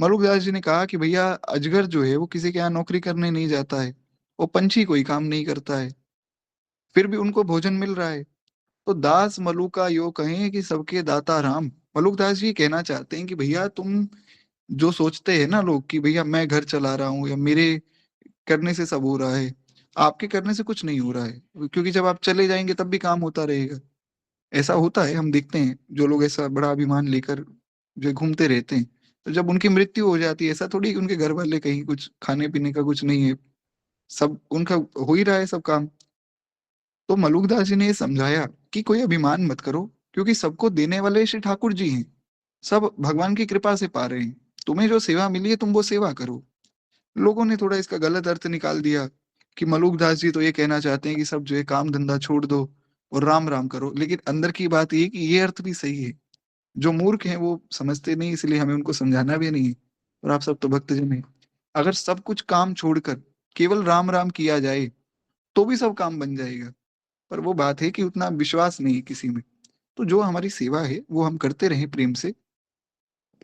मलुकदास जी ने कहा कि भैया अजगर जो है वो किसी के यहाँ नौकरी करने नहीं जाता है और पंछी कोई काम नहीं करता है, फिर भी उनको भोजन मिल रहा है। तो दास मलुका यूँ कहें कि सबके दाता राम। मलुकदास जी ये कहना चाहते हैं कि भैया तुम जो सोचते हैं ना लोग कि भैया मैं घर चला रहा हूँ या मेरे करने से सब हो रहा है, आपके करने से कुछ नहीं हो रहा है। क्योंकि जब आप चले जाएँगे तब भी काम होता रहेगा। ऐसा होता है, हम देखते हैं जो लोग ऐसा बड़ा अभिमान लेकर जो घूमते रहते हैं, तो जब उनकी मृत्यु हो जाती है, ऐसा थोड़ी है कि उनके घर वाले कहीं कुछ खाने-पीने का कुछ नहीं है, सब उनका हो ही रहा है सब काम। तो मलुकदास जी ने ये समझाया कि कोई अभिमान मत करो, क्योंकि सबको देने वाले श्री ठाकुर जी हैं। सब भगवान की कृपा से पा रहे हैं। तुम्हें जो सेवा मिली है तुम वो सेवा करो। लोगों ने थोड़ा इसका गलत अर्थ निकाल दिया कि मलुकदास जी तो ये कहना चाहते हैं कि सब जो है काम-धंधा छोड़ दो और राम-राम करो। लेकिन अंदर की बात ये है कि ये अर्थ भी सही है। जो मूर्ख हैं वो समझते नहीं इसलिए हमें उनको समझाना भी नहीं है और आप सब तो भक्तजन हैं। अगर सब कुछ काम छोड़कर केवल राम-राम किया जाए, तो भी सब काम बन जाएगा। पर वो बात है कि उतना विश्वास नहीं है किसी में। तो जो हमारी सेवा है वो हम करते रहें प्रेम से,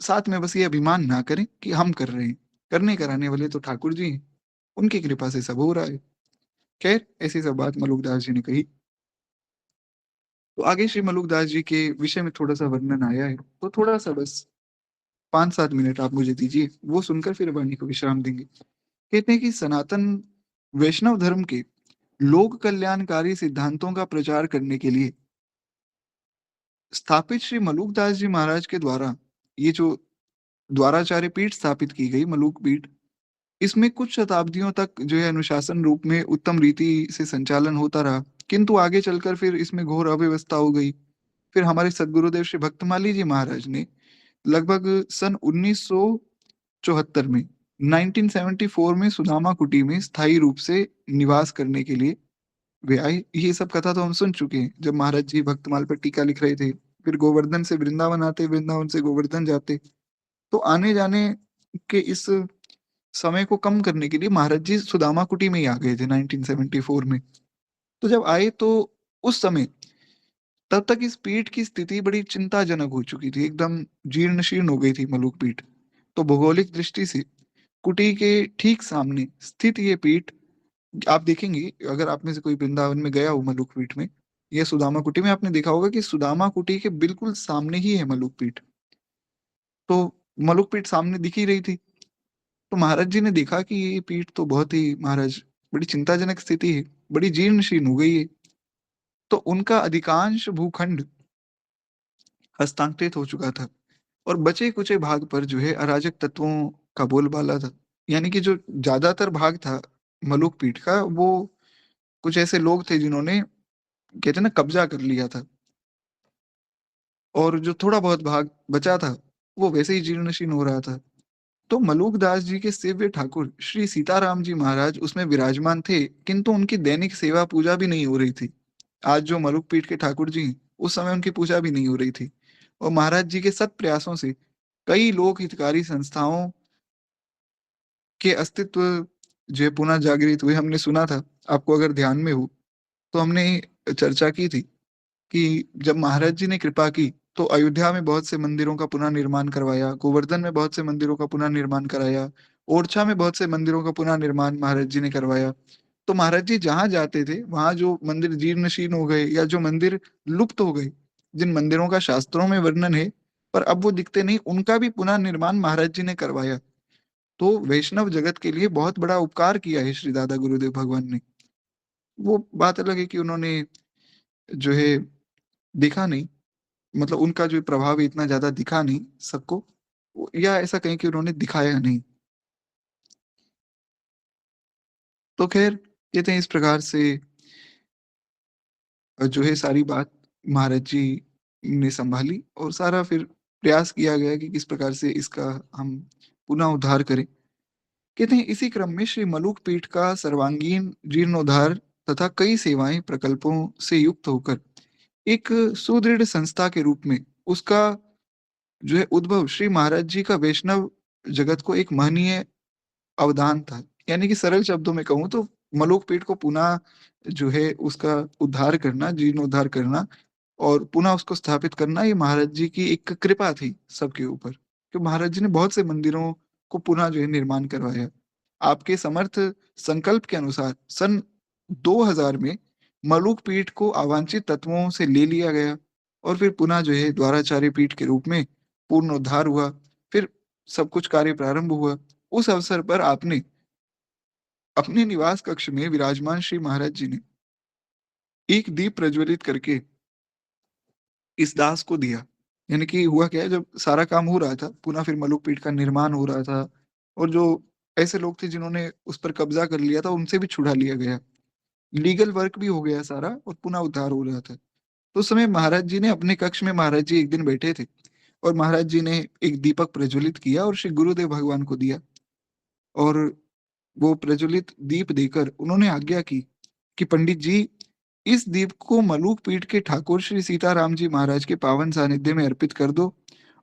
साथ में बस ये अभिमान ना करें कि हम कर रहे हैं। करने कराने वाले तो ठाकुर जी हैं, उनकी कृपा से सब हो रहा है। खैर ऐसी सब बात मलुकदास जी ने कही। तो आगे श्री मलुकदास जी के विषय में थोड़ा-सा वर्णन आया है, तो थोड़ा-सा बस 5-7 मिनट आप मुझे दीजिए, वो सुनकर फिर वाणी को विश्राम देंगे। कहते हैं कि सनातन वैष्णव धर्म के लोक कल्याणकारी सिद्धांतों का प्रचार करने के लिए स्थापित श्री मलुकदास जी महाराज के द्वारा ये जो द्वाराचार्य पीठ स्थापित की गई मलुक पीठ, इसमें कुछ शताब्दियों तक जो है अनुशासन रूप में उत्तम रीति से संचालन होता रहा, किंतु आगे चलकर फिर इसमें घोर अव्यवस्था हो गई। फिर हमारे सद्गुरुदेव श्री भक्तमाली जी महाराज ने लगभग सन 1974 में 1974 में सुदामा कुटी में स्थायी रूप से निवास करने के लिए वे आए। ये सब कथा तो हम सुन चुके हैं, जब महाराज जी भक्तमाल पर टीका लिख रहे थे, फिर गोवर्धन से वृंदावन आते, वृंदावन से गोवर्धन जाते। तो आने-जाने के इस समय को कम करने के लिए महाराज जी सुदामा कुटी में ही आ गए थे 1974 में। तो जब आए तो उस समय तब तक इस पीठ की स्थिति बड़ी चिंताजनक हो चुकी थी, एकदम जीर्ण-शीर्ण हो गई थी मलुक पीठ। तो भौगोलिक दृष्टि से कुटी के ठीक सामने स्थित ये पीठ आप देखेंगे अगर आप में से कोई वृंदावन में गया हो मलुक पीठ में या सुदामा कुटी में आपने देखा होगा कि सुदामा कुटी के बिल्कुल सामने ही है मलुक पीठ। तो मलुक पीठ सामने दिख ही रही थी। तो महाराज जी ने देखा कि ये पीठ तो बहुत ही महाराज बड़ी चिंताजनक स्थिति है, बड़ी जीर्ण-शीर्ण हो गई है। तो उनका अधिकांश भूखंड हस्तांतरित हो चुका था और बचे-कुचे भाग पर जो है अराजक तत्वों का बोलबाला था। यानी कि जो ज़्यादातर भाग था, मलुक पीठ का, वो कुछ ऐसे लोग थे जिन्होंने कहते हैं ना कब्ज़ा कर लिया था, और जो थोड़ा बहुत भाग बचा था, वो वैसे ही जीर्ण-शीर्ण हो रहा था। तो मलूक दास जी के सेव्य ठाकुर श्री सीताराम जी महाराज उसमें विराजमान थे, किंतु उनकी दैनिक सेवा पूजा भी नहीं हो रही थी। आज जो मलुक पीठ के ठाकुर जी हैं, उस समय उनकी पूजा भी नहीं हो रही थी। और महाराज जी के सत प्रयासों से कई लोक हितकारी संस्थाओं के अस्तित्व जो है पुनः जागृत हुए। हमने सुना था, आपको अगर ध्यान में हो, तो हमने चर्चा की थी कि जब महाराज जी ने कृपा की, तो अयोध्या में बहुत से मंदिरों का पुनः निर्माण करवाया, गोवर्धन में बहुत से मंदिरों का पुनः निर्माण कराया, ओरछा में बहुत से मंदिरों का पुनः निर्माण महाराज जी ने करवाया। तो महाराज जी जहाँ जाते थे, वहाँ जो मंदिर जीर्ण-शीर्ण हो गए या जो मंदिर लुप्त हो गए, जिन मंदिरों का शास्त्रों में वर्णन है, पर अब वो दिखते नहीं, उनका भी पुनः निर्माण महाराज जी ने करवाया। तो वैष्णव जगत के लिए बहुत बड़ा उपकार किया है श्री दादा गुरुदेव भगवान ने। वो बात अलग है कि उन्होंने जो है देखा नहीं, मतलब उनका जो प्रभाव है इतना ज़्यादा दिखा नहीं सबको, या ऐसा कहें कि उन्होंने दिखाया नहीं। तो ख़ैर कहते हैं इस प्रकार से जो है सारी बात महाराज जी ने सँभाली, और सारा फिर प्रयास किया गया कि किस प्रकार से इसका हम पुनः उद्धार करें। कहते हैं इसी क्रम में श्री मलूक पीठ का सर्वांगीण जीर्णोद्धार तथा कई सेवाएँ प्रकल्पों से युक्त होकर एक सुदृढ़ संस्था के रूप में उसका जो है उद्भव श्री महाराज जी का वैष्णव जगत को एक महनीय अवदान था। यानी कि सरल शब्दों में कहूँ तो मलुक पीठ को पुनः जो है उसका उद्धार करना, जीर्णोद्धार करना और पुनः उसको स्थापित करना, ये महाराज जी की एक कृपा थी सबके ऊपर। कि महाराज जी ने बहुत से मंदिरों को पुनः जो है निर्माण करवाया। आपके समर्थ संकल्प के अनुसार सन 2000 में मलुक पीठ को अवांछित तत्वों से ले लिया गया और फिर पुनः जो है द्वाराचार्य पीठ के रूप में पुनरुद्धार हुआ। फिर सब कुछ कार्य प्रारंभ हुआ। उस अवसर पर आपने अपने निवास कक्ष में विराजमान श्री महाराज जी ने एक दीप प्रज्वलित करके इस दास को दिया। यानी कि हुआ क्या है, जब सारा काम हो रहा था, पुनः फिर मलुक पीठ का निर्माण हो रहा था और जो ऐसे लोग थे जिन्होंने उस पर कब्ज़ा कर लिया था, उनसे भी छुड़ा लिया गया। लीगल वर्क भी हो गया सारा और पुनः उद्धार हो रहा था। तो उस समय महाराज जी ने अपने कक्ष में महाराज जी एक दिन बैठे थे और महाराज जी ने एक दीपक प्रज्वलित किया और श्री गुरुदेव भगवान को दिया, और वो प्रज्वलित दीप देकर उन्होंने आज्ञा की कि पंडित जी, इस दीप को मलूक पीठ के ठाकुर श्री सीताराम जी महाराज के पावन सानिध्य में अर्पित कर दो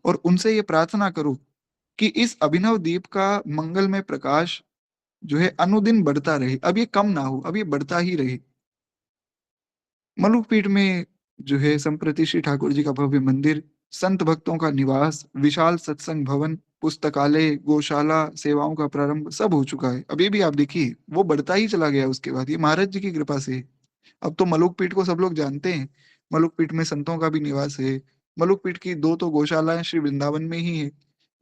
और उनसे ये प्रार्थना करो कि इस अभिनव दीप का मंगलमय प्रकाश जो है अनुदिन बढ़ता रहे। अब ये कम ना हो, अब ये बढ़ता ही रहे। मलुक पीठ में जो है संप्रति श्री ठाकुर जी का भव्य मंदिर, संत भक्तों का निवास, विशाल सत्संग भवन, पुस्तकालय, गौशाला, सेवाओं का प्रारंभ सब हो चुका है। अब ये भी आप देखिए, वो बढ़ता ही चला गया उसके बाद, ये महाराज जी की कृपा से है। अब तो मलुक पीठ को सब लोग जानते हैं। मलुक पीठ में संतों का भी निवास है। मलुक पीठ की 2 तो गौशालाएँ श्री वृंदावन में ही हैं।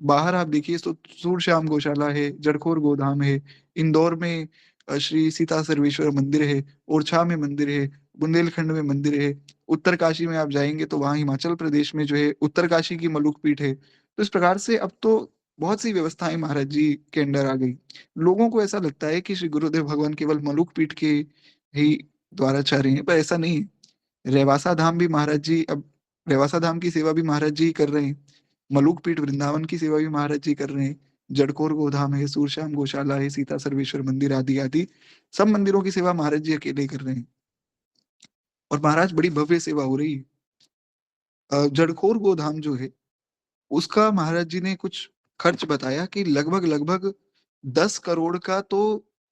बाहर आप देखिए तो सूरश्याम गौशाला है, जड़खोर गोधाम है, इंदौर में श्री सीता सर्वेश्वर मंदिर है, ओरछा में मंदिर है, बुंदेलखंड में मंदिर है, उत्तरकाशी में आप जाएँगे तो वहाँ हिमाचल प्रदेश में जो है उत्तरकाशी की मलुक पीठ है। तो इस प्रकार से अब तो बहुत सी व्यवस्थाएँ महाराज जी के अंडर आ गई। लोगों को ऐसा लगता है कि श्री गुरुदेव भगवान केवल मलुक पीठ के ही द्वाराचार्य हैं, पर ऐसा नहीं है। रेवासा धाम भी महाराज जी अब रेवासा धाम की सेवा भी महाराज जी ही कर रहे हैं। मलुक पीठ वृंदावन की सेवा भी महाराज जी कर रहे हैं। जड़कोर गोधाम है, सूरश्याम गौशाला है, सीता सर्वेश्वर मंदिर आदि-आदि सब मंदिरों की सेवा महाराज जी अकेले ही कर रहे हैं और महाराज बड़ी भव्य सेवा हो रही है। जड़कोर गोधाम जो है, उसका महाराज जी ने कुछ खर्च बताया कि लगभग-लगभग 10 करोड़ का तो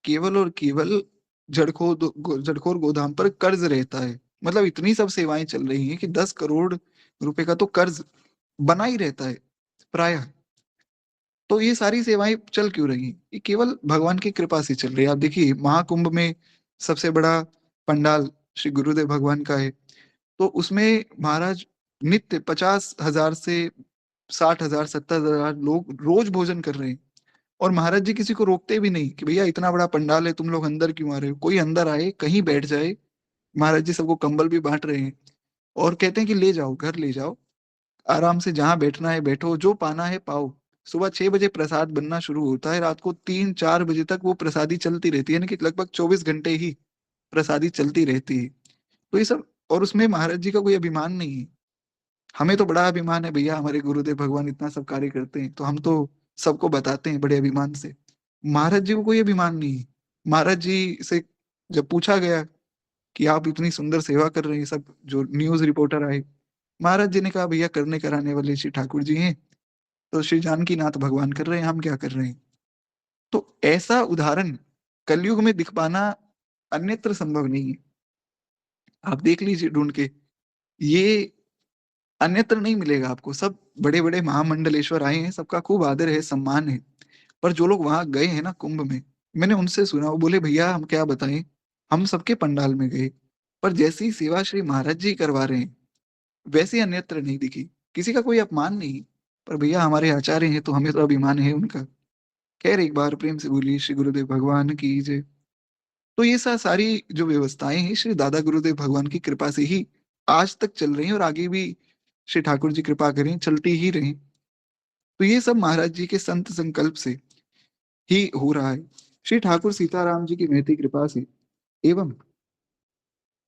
केवल और केवल जड़खोर गोधाम पर कर्ज़ रहता है। मतलब इतनी सब सेवाएँ चल रही हैं कि 10 करोड़ रुपए का तो कर्ज़ बना ही रहता है, प्रायः। तो ये सारी सेवाएँ चल क्यों रही हैं? ये केवल भगवान की कृपा से चल रही है। आप देखिए महाकुंभ में सबसे बड़ा पंडाल श्री गुरुदेव भगवान का है। तो उसमें महाराज नित्य 50,000 से 60,000 70,000 लोग रोज़ भोजन कर रहे हैं और महाराज जी किसी को रोकते भी नहीं कि भैया इतना बड़ा पंडाल है, तुम लोग अंदर क्यों आ रहे हो? कोई अंदर आए, कहीं बैठ जाए, महाराज जी सबको कंबल भी बाँट रहे हैं और कहते हैं कि ले जाओ, घर ले जाओ, आराम से जहाँ बैठना है बैठो, जो पाना है पाओ। सुबह 6 बजे प्रसाद बनना शुरू होता है, रात को 3-4 बजे तक वो प्रसादी चलती रहती है, यानी कि लगभग 24 घंटे ही प्रसादी चलती रहती है। तो ये सब, और उसमें महाराज जी का कोई अभिमान नहीं है। हमें तो बड़ा अभिमान है भैया, हमारे गुरुदेव भगवान इतना सब कार्य करते हैं, तो हम तो सबको बताते हैं बड़े अभिमान से। महाराज जी को कोई अभिमान नहीं है। महाराज जी से जब पूछा गया कि आप इतनी सुंदर सेवा कर रहे हैं, सब जो न्यूज रिपोर्टर आए, महाराज जी ने कहा भैया करने कराने वाले श्री ठाकुर जी हैं, तो श्री जानकी नाथ भगवान कर रहे हैं, हम क्या कर रहे हैं। तो ऐसा उदाहरण कलयुग में दिख पाना अन्यत्र संभव नहीं है। आप देख लीजिए ढूंढ के, ये अन्यत्र नहीं मिलेगा आपको। सब बड़े बड़े महामंडलेश्वर आए हैं, सबका खूब आदर है, सम्मान है, पर जो लोग वहां गए हैं ना कुंभ में, मैंने उनसे सुना, वो बोले भैया हम क्या बताएं, हम सबके पंडाल में गए, पर जैसी सेवा श्री महाराज जी करवा रहे हैं वैसी अन्यत्र नहीं दिखी। किसी का कोई अपमान नहीं, पर भैया हमारे आचार्य हैं तो हमें तो अभिमान है उनका। खैर, एक बार प्रेम से बोलिए श्री गुरुदेव भगवान की जय। तो ये सारी जो व्यवस्थाएं हैं श्री दादा गुरुदेव भगवान की कृपा से ही आज तक चल रही हैं, और आगे भी श्री ठाकुर जी कृपा करें चलती ही रहें। तो ये सब महाराज जी के संत संकल्प से ही हो रहा है। श्री ठाकुर सीताराम जी की महती कृपा से एवं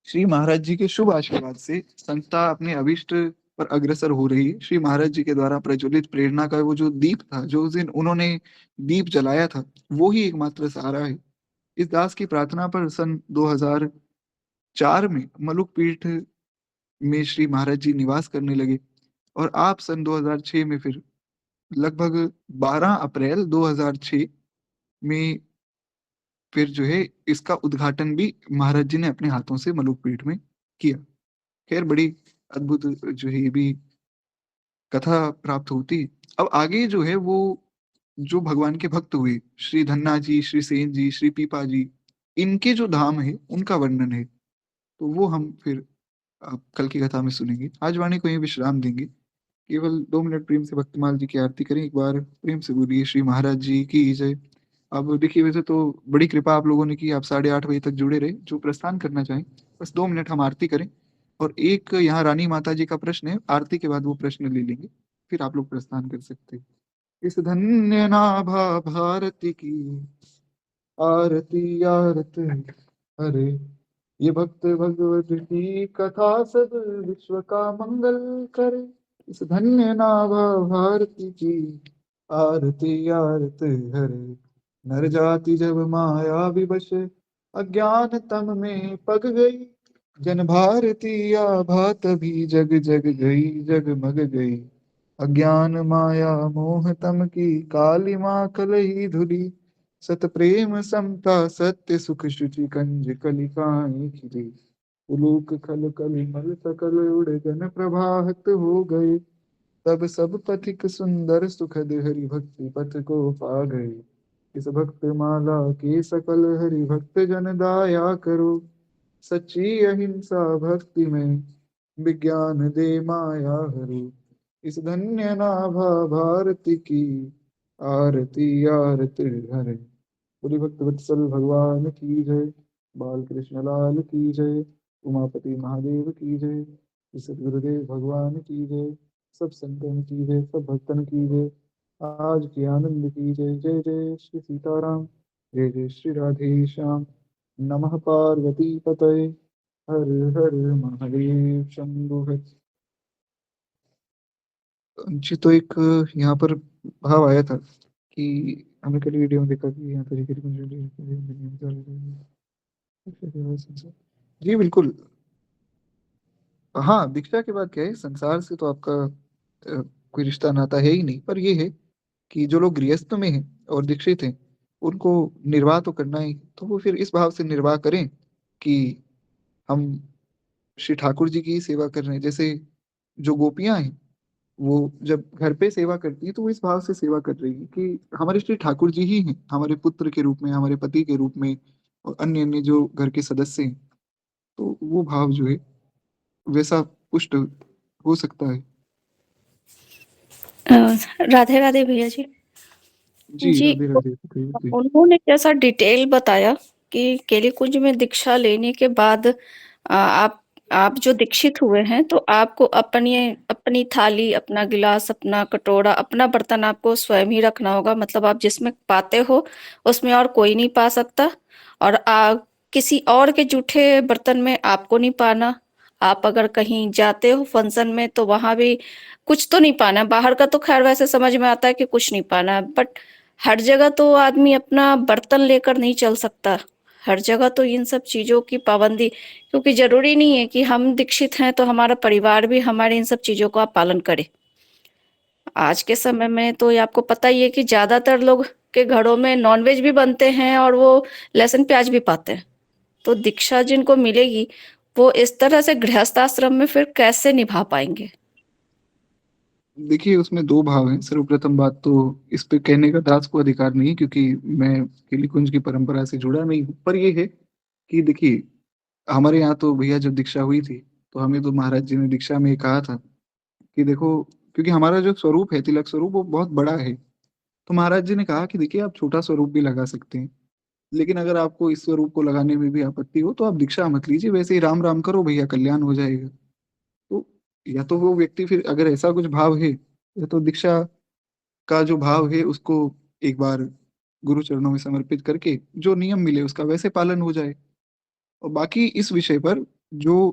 श्री महाराज जी के शुभ आशीर्वाद से संस्था अपने अभिष्ट पर अग्रसर हो रही है। श्री महाराज जी के द्वारा प्रज्वलित प्रेरणा का वो जो दीप था, जो उस दिन उन्होंने दीप जलाया था, वो ही एकमात्र सहारा है। इस दास की प्रार्थना पर सन 2004 में मलुक पीठ में श्री महाराज जी निवास करने लगे, और आप सन 2006 में फिर लगभग 12 अप्रैल 2006 में फिर जो है इसका उद्घाटन भी महाराज जी ने अपने हाथों से मलुक पीठ में किया। खैर, बड़ी अद्भुत जो है ये भी कथा प्राप्त होती है। अब आगे जो है वो जो भगवान के भक्त हुए, श्री धन्ना जी, श्री सेन जी, श्री पीपा जी, इनके जो धाम है उनका वर्णन है, तो वो हम फिर कल की कथा में सुनेंगे। आज वाणी को यहीं विश्राम देंगे। केवल 2 मिनट प्रेम से भक्तमाल जी की आरती करें, एक बार प्रेम से बोलिए श्री महाराज जी की जय। अब देखिए, वैसे तो बड़ी कृपा आप लोगों ने की, आप 8:30 बजे तक जुड़े रहे। जो प्रस्थान करना चाहें बस 2 मिनट हम आरती करें, और एक यहाँ रानी माता जी का प्रश्न है, आरती के बाद वो प्रश्न ले लेंगे, फिर आप लोग प्रस्थान कर सकते हैं। इस धन्य नाभा भारती की आरती आरत हरे, ये भक्त भगवत की कथा सब विश्व का मंगल करे। इस धन्य नाभा भारती की आरती आरत हरे, नर जाति जब माया विवश अज्ञान तम में पग गई, जन भारती आभा तभी जग जग गई, जगमग गई। अज्ञान माया मोह तम की काली माँ कलही धुली, सत प्रेम समता सत्य सुख शुचि कंज कलिकाएं खिली। उलूक खल कल मल सकल उड़ जन प्रभात हो गए, तब सब पथिक सुंदर सुखद हरि भक्ति पथ को पा गए। इस भक्त माला के सकल हरि भक्त जन दाया करो, सच्ची अहिंसा भक्ति में विज्ञान दे माया हरो। इस धन्य नाभा भारती की आरती आरत हरे। पूरी भक्त वत्सल भगवान की जय। बाल कृष्ण लाल की जय। उमापति महादेव की जय। सदगुरुदेव भगवान की जय। सब संतन की जय, सब भक्तन की जय। आज के आनंद की जय। जय जय श्री सीताराम, जय जय श्री राधे श्याम। नमः पार्वती पतये, हर हर महादेव शंभु हर। जी, तो एक यहाँ पर भाव आया था कि हमने कल वीडियो में देखा कि यहाँ तरीके जी बिल्कुल। हाँ, दीक्षा के बाद क्या है, संसार से तो आपका कोई रिश्ता नाता है ही नहीं, पर ये है कि जो लोग गृहस्थ में हैं और दीक्षित हैं, उनको निर्वाह तो करना ही, तो वो फिर इस भाव से निर्वाह करें कि हम श्री ठाकुर जी की ही सेवा कर रहे हैं। जैसे जो गोपियां हैं, वो जब घर पे सेवा करती है तो वो इस भाव से सेवा कर रही है कि हमारे श्री ठाकुर जी ही हैं, हमारे पुत्र के रूप में, हमारे पति के रूप में, और अन्य अन्य जो घर के सदस्य हैं। तो वो भाव जो है वैसा पुष्ट हो सकता है।
राधे राधे भैया जी।
जी
जी,
राधे राधे जी।
उन्होंने जैसा डिटेल बताया कि केली कुंज में दीक्षा लेने के बाद आप आप जो दीक्षित हुए हैं, तो आपको अपनी अपनी थाली, अपना गिलास, अपना कटोरा, अपना बर्तन आपको स्वयं ही रखना होगा। मतलब आप जिसमें पाते हो, उसमें और कोई नहीं पा सकता और किसी और के जूठे बर्तन में आपको नहीं पाना। आप अगर कहीं जाते हो फंक्शन में, तो वहाँ भी कुछ तो नहीं पाना। बाहर का तो ख़ैर वैसे समझ में आता है कि कुछ नहीं पाना है, बट हर जगह तो आदमी अपना बर्तन लेकर नहीं चल सकता। हर जगह तो इन सब चीज़ों की पाबंदी, क्योंकि ज़रूरी नहीं है कि हम दीक्षित हैं तो हमारा परिवार भी हमारे इन सब चीज़ों का पालन करे। आज के समय में तो ये आपको पता ही है कि ज़्यादातर लोग के घरों में नॉनवेज भी बनते हैं और वो लहसुन प्याज भी पाते हैं। तो दीक्षा जिनको मिलेगी, वो इस तरह से गृहस्थ आश्रम में फिर कैसे निभा पाएँगे?
देखिए, उसमें 2 भाव हैं। सर्वप्रथम बात तो इस पे कहने का दास को अधिकार नहीं, क्योंकि मैं केली-कुंज की परंपरा से जुड़ा नहीं हूँ। पर ये है कि देखिए, हमारे यहाँ तो भैया जब दीक्षा हुई थी, तो हमें तो महाराज जी ने दीक्षा में कहा था कि देखो, क्योंकि हमारा जो स्वरूप है, तिलक स्वरूप, वो बहुत बड़ा है। तो महाराज जी ने कहा कि देखिए, आप छोटा स्वरूप भी लगा सकते हैं, लेकिन अगर आपको इस स्वरूप को लगाने में भी आपत्ति हो, तो आप दीक्षा मत लीजिए, वैसे ही राम-राम करो भैया, कल्याण हो जाएगा। तो या तो वो व्यक्ति, फिर अगर ऐसा कुछ भाव है, या तो दीक्षा का जो भाव है उसको एक बार गुरु चरणों में समर्पित करके जो नियम मिले उसका वैसे पालन हो जाए। और बाकी इस विषय पर जो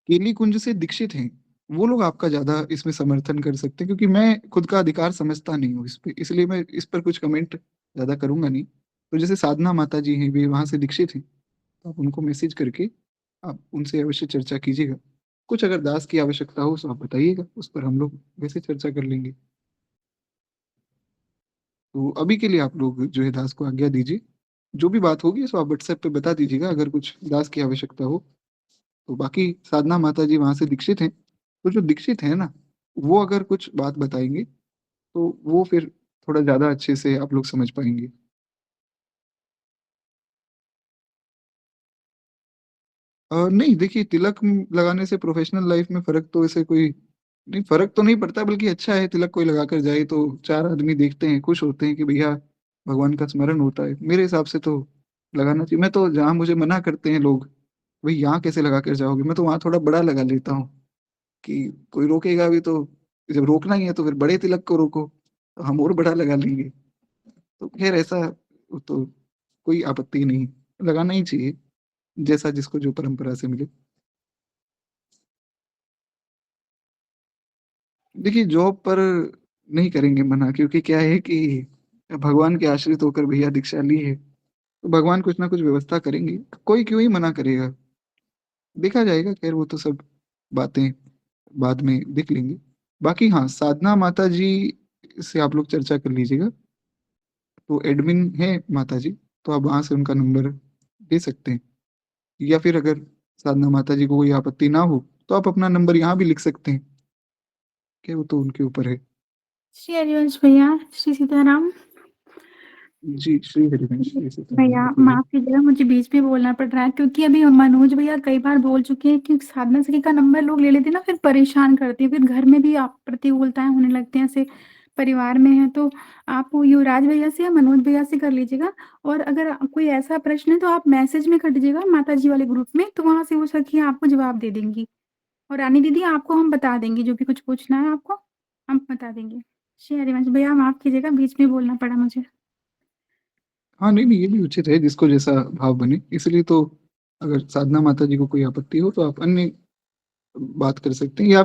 केली कुंज से दीक्षित हैं, वो लोग आपका ज़्यादा इसमें समर्थन कर सकते हैं, क्योंकि मैं खुद का अधिकार समझता नहीं हूँ इस पे, इसलिए मैं इस पर कुछ कमेंट ज़्यादा करूँगा नहीं। तो जैसे साधना माता जी हैं, वे वहाँ से दीक्षित हैं, तो आप उनको मैसेज करके आप उनसे अवश्य चर्चा कीजिएगा। कुछ अगर दास की आवश्यकता हो तो आप बताइएगा, उस पर हम लोग वैसे चर्चा कर लेंगे। तो अभी के लिए आप लोग जो है दास को आज्ञा दीजिए। जो भी बात होगी सो आप व्हाट्सएप पे बता दीजिएगा, अगर कुछ दास की आवश्यकता हो। तो बाकी साधना माता जी वहाँ से दीक्षित हैं, तो जो दीक्षित हैं ना, वो अगर कुछ बात बताएँगे, तो वो फिर थोड़ा ज़्यादा अच्छे से आप लोग समझ पाएँगे। नहीं देखिए, तिलक लगाने से प्रोफ़ेशनल लाइफ़ में फ़र्क तो ऐसे कोई नहीं, फ़र्क तो नहीं पड़ता, बल्कि अच्छा है तिलक कोई लगा कर जाए तो 4 आदमी देखते हैं, खुश होते हैं कि भैया भगवान का स्मरण होता है। मेरे हिसाब से तो लगाना चाहिए। मैं तो जहाँ मुझे मना करते हैं लोग, भई यहाँ कैसे लगा कर जाओगे? मैं तो वहाँ थोड़ा बड़ा लगा लेता हूँ कि कोई रोकेगा भी तो, जब रोकना ही है तो फिर बड़े तिलक को रोको, तो हम और बड़ा लगा लेंगे। तो ख़ैर ऐसा तो कोई आपत्ति नहीं, लगाना ही चाहिए, जैसा जिसको जो परंपरा से मिले। देखिए, जॉब पर नहीं करेंगे मना, क्योंकि क्या है कि भगवान के आश्रित होकर भैया दीक्षा ली है, तो भगवान कुछ ना कुछ व्यवस्था करेंगे, कोई क्यों ही मना करेगा। देखा जाएगा, ख़ैर वो तो सब बातें बाद में देख लेंगे। बाकी हाँ, साधना माता जी से आप लोग चर्चा कर लीजिएगा, तो एडमिन हैं माता जी, तो आप वहाँ से उनका नंबर दे सकते हैं। या फिर अगर साधना माता जी को कोई आपत्ति ना हो, तो आप अपना नंबर यहाँ भी लिख सकते हैं, कि वो तो उनके ऊपर है।
श्री हरिवंश भैया, श्री सीताराम।
जी, श्री हरिवंश, श्री सीताराम,
भैया
बताइए।
माफ कीजिएगा, मुझे बीच में बोलना पड़ रहा है क्योंकि अभी मनोज भैया कई बार बोल चुके हैं कि साधना सखी का नंबर लोग ले लेते हैं ना, फिर परेशान करते हैं, फिर घर में भी आप प्रतिकूलताएं होने लगती हैं, ऐसे परिवार में है तो आप वो युवराज भैया से या मनोज भैया से कर लीजिएगा। और अगर कोई ऐसा प्रश्न है तो आप मैसेज में कर दीजिएगा माता जी वाले ग्रुप में, तो वहां से वो सखी आपको जवाब दे देंगी। और रानी दीदी आपको हम बता देंगे, जो भी कुछ पूछना है आपको हम बता देंगे। श्री हरिवंश भैया माफ कीजिएगा, बीच में बोलना पड़ा मुझे।
हाँ, नहीं, नहीं, ये भी उचित है, जिसको जैसा भाव बने। इसलिए तो अगर साधना माता जी को कोई आपत्ति हो, तो आप अन्य बात कर सकते हैं, या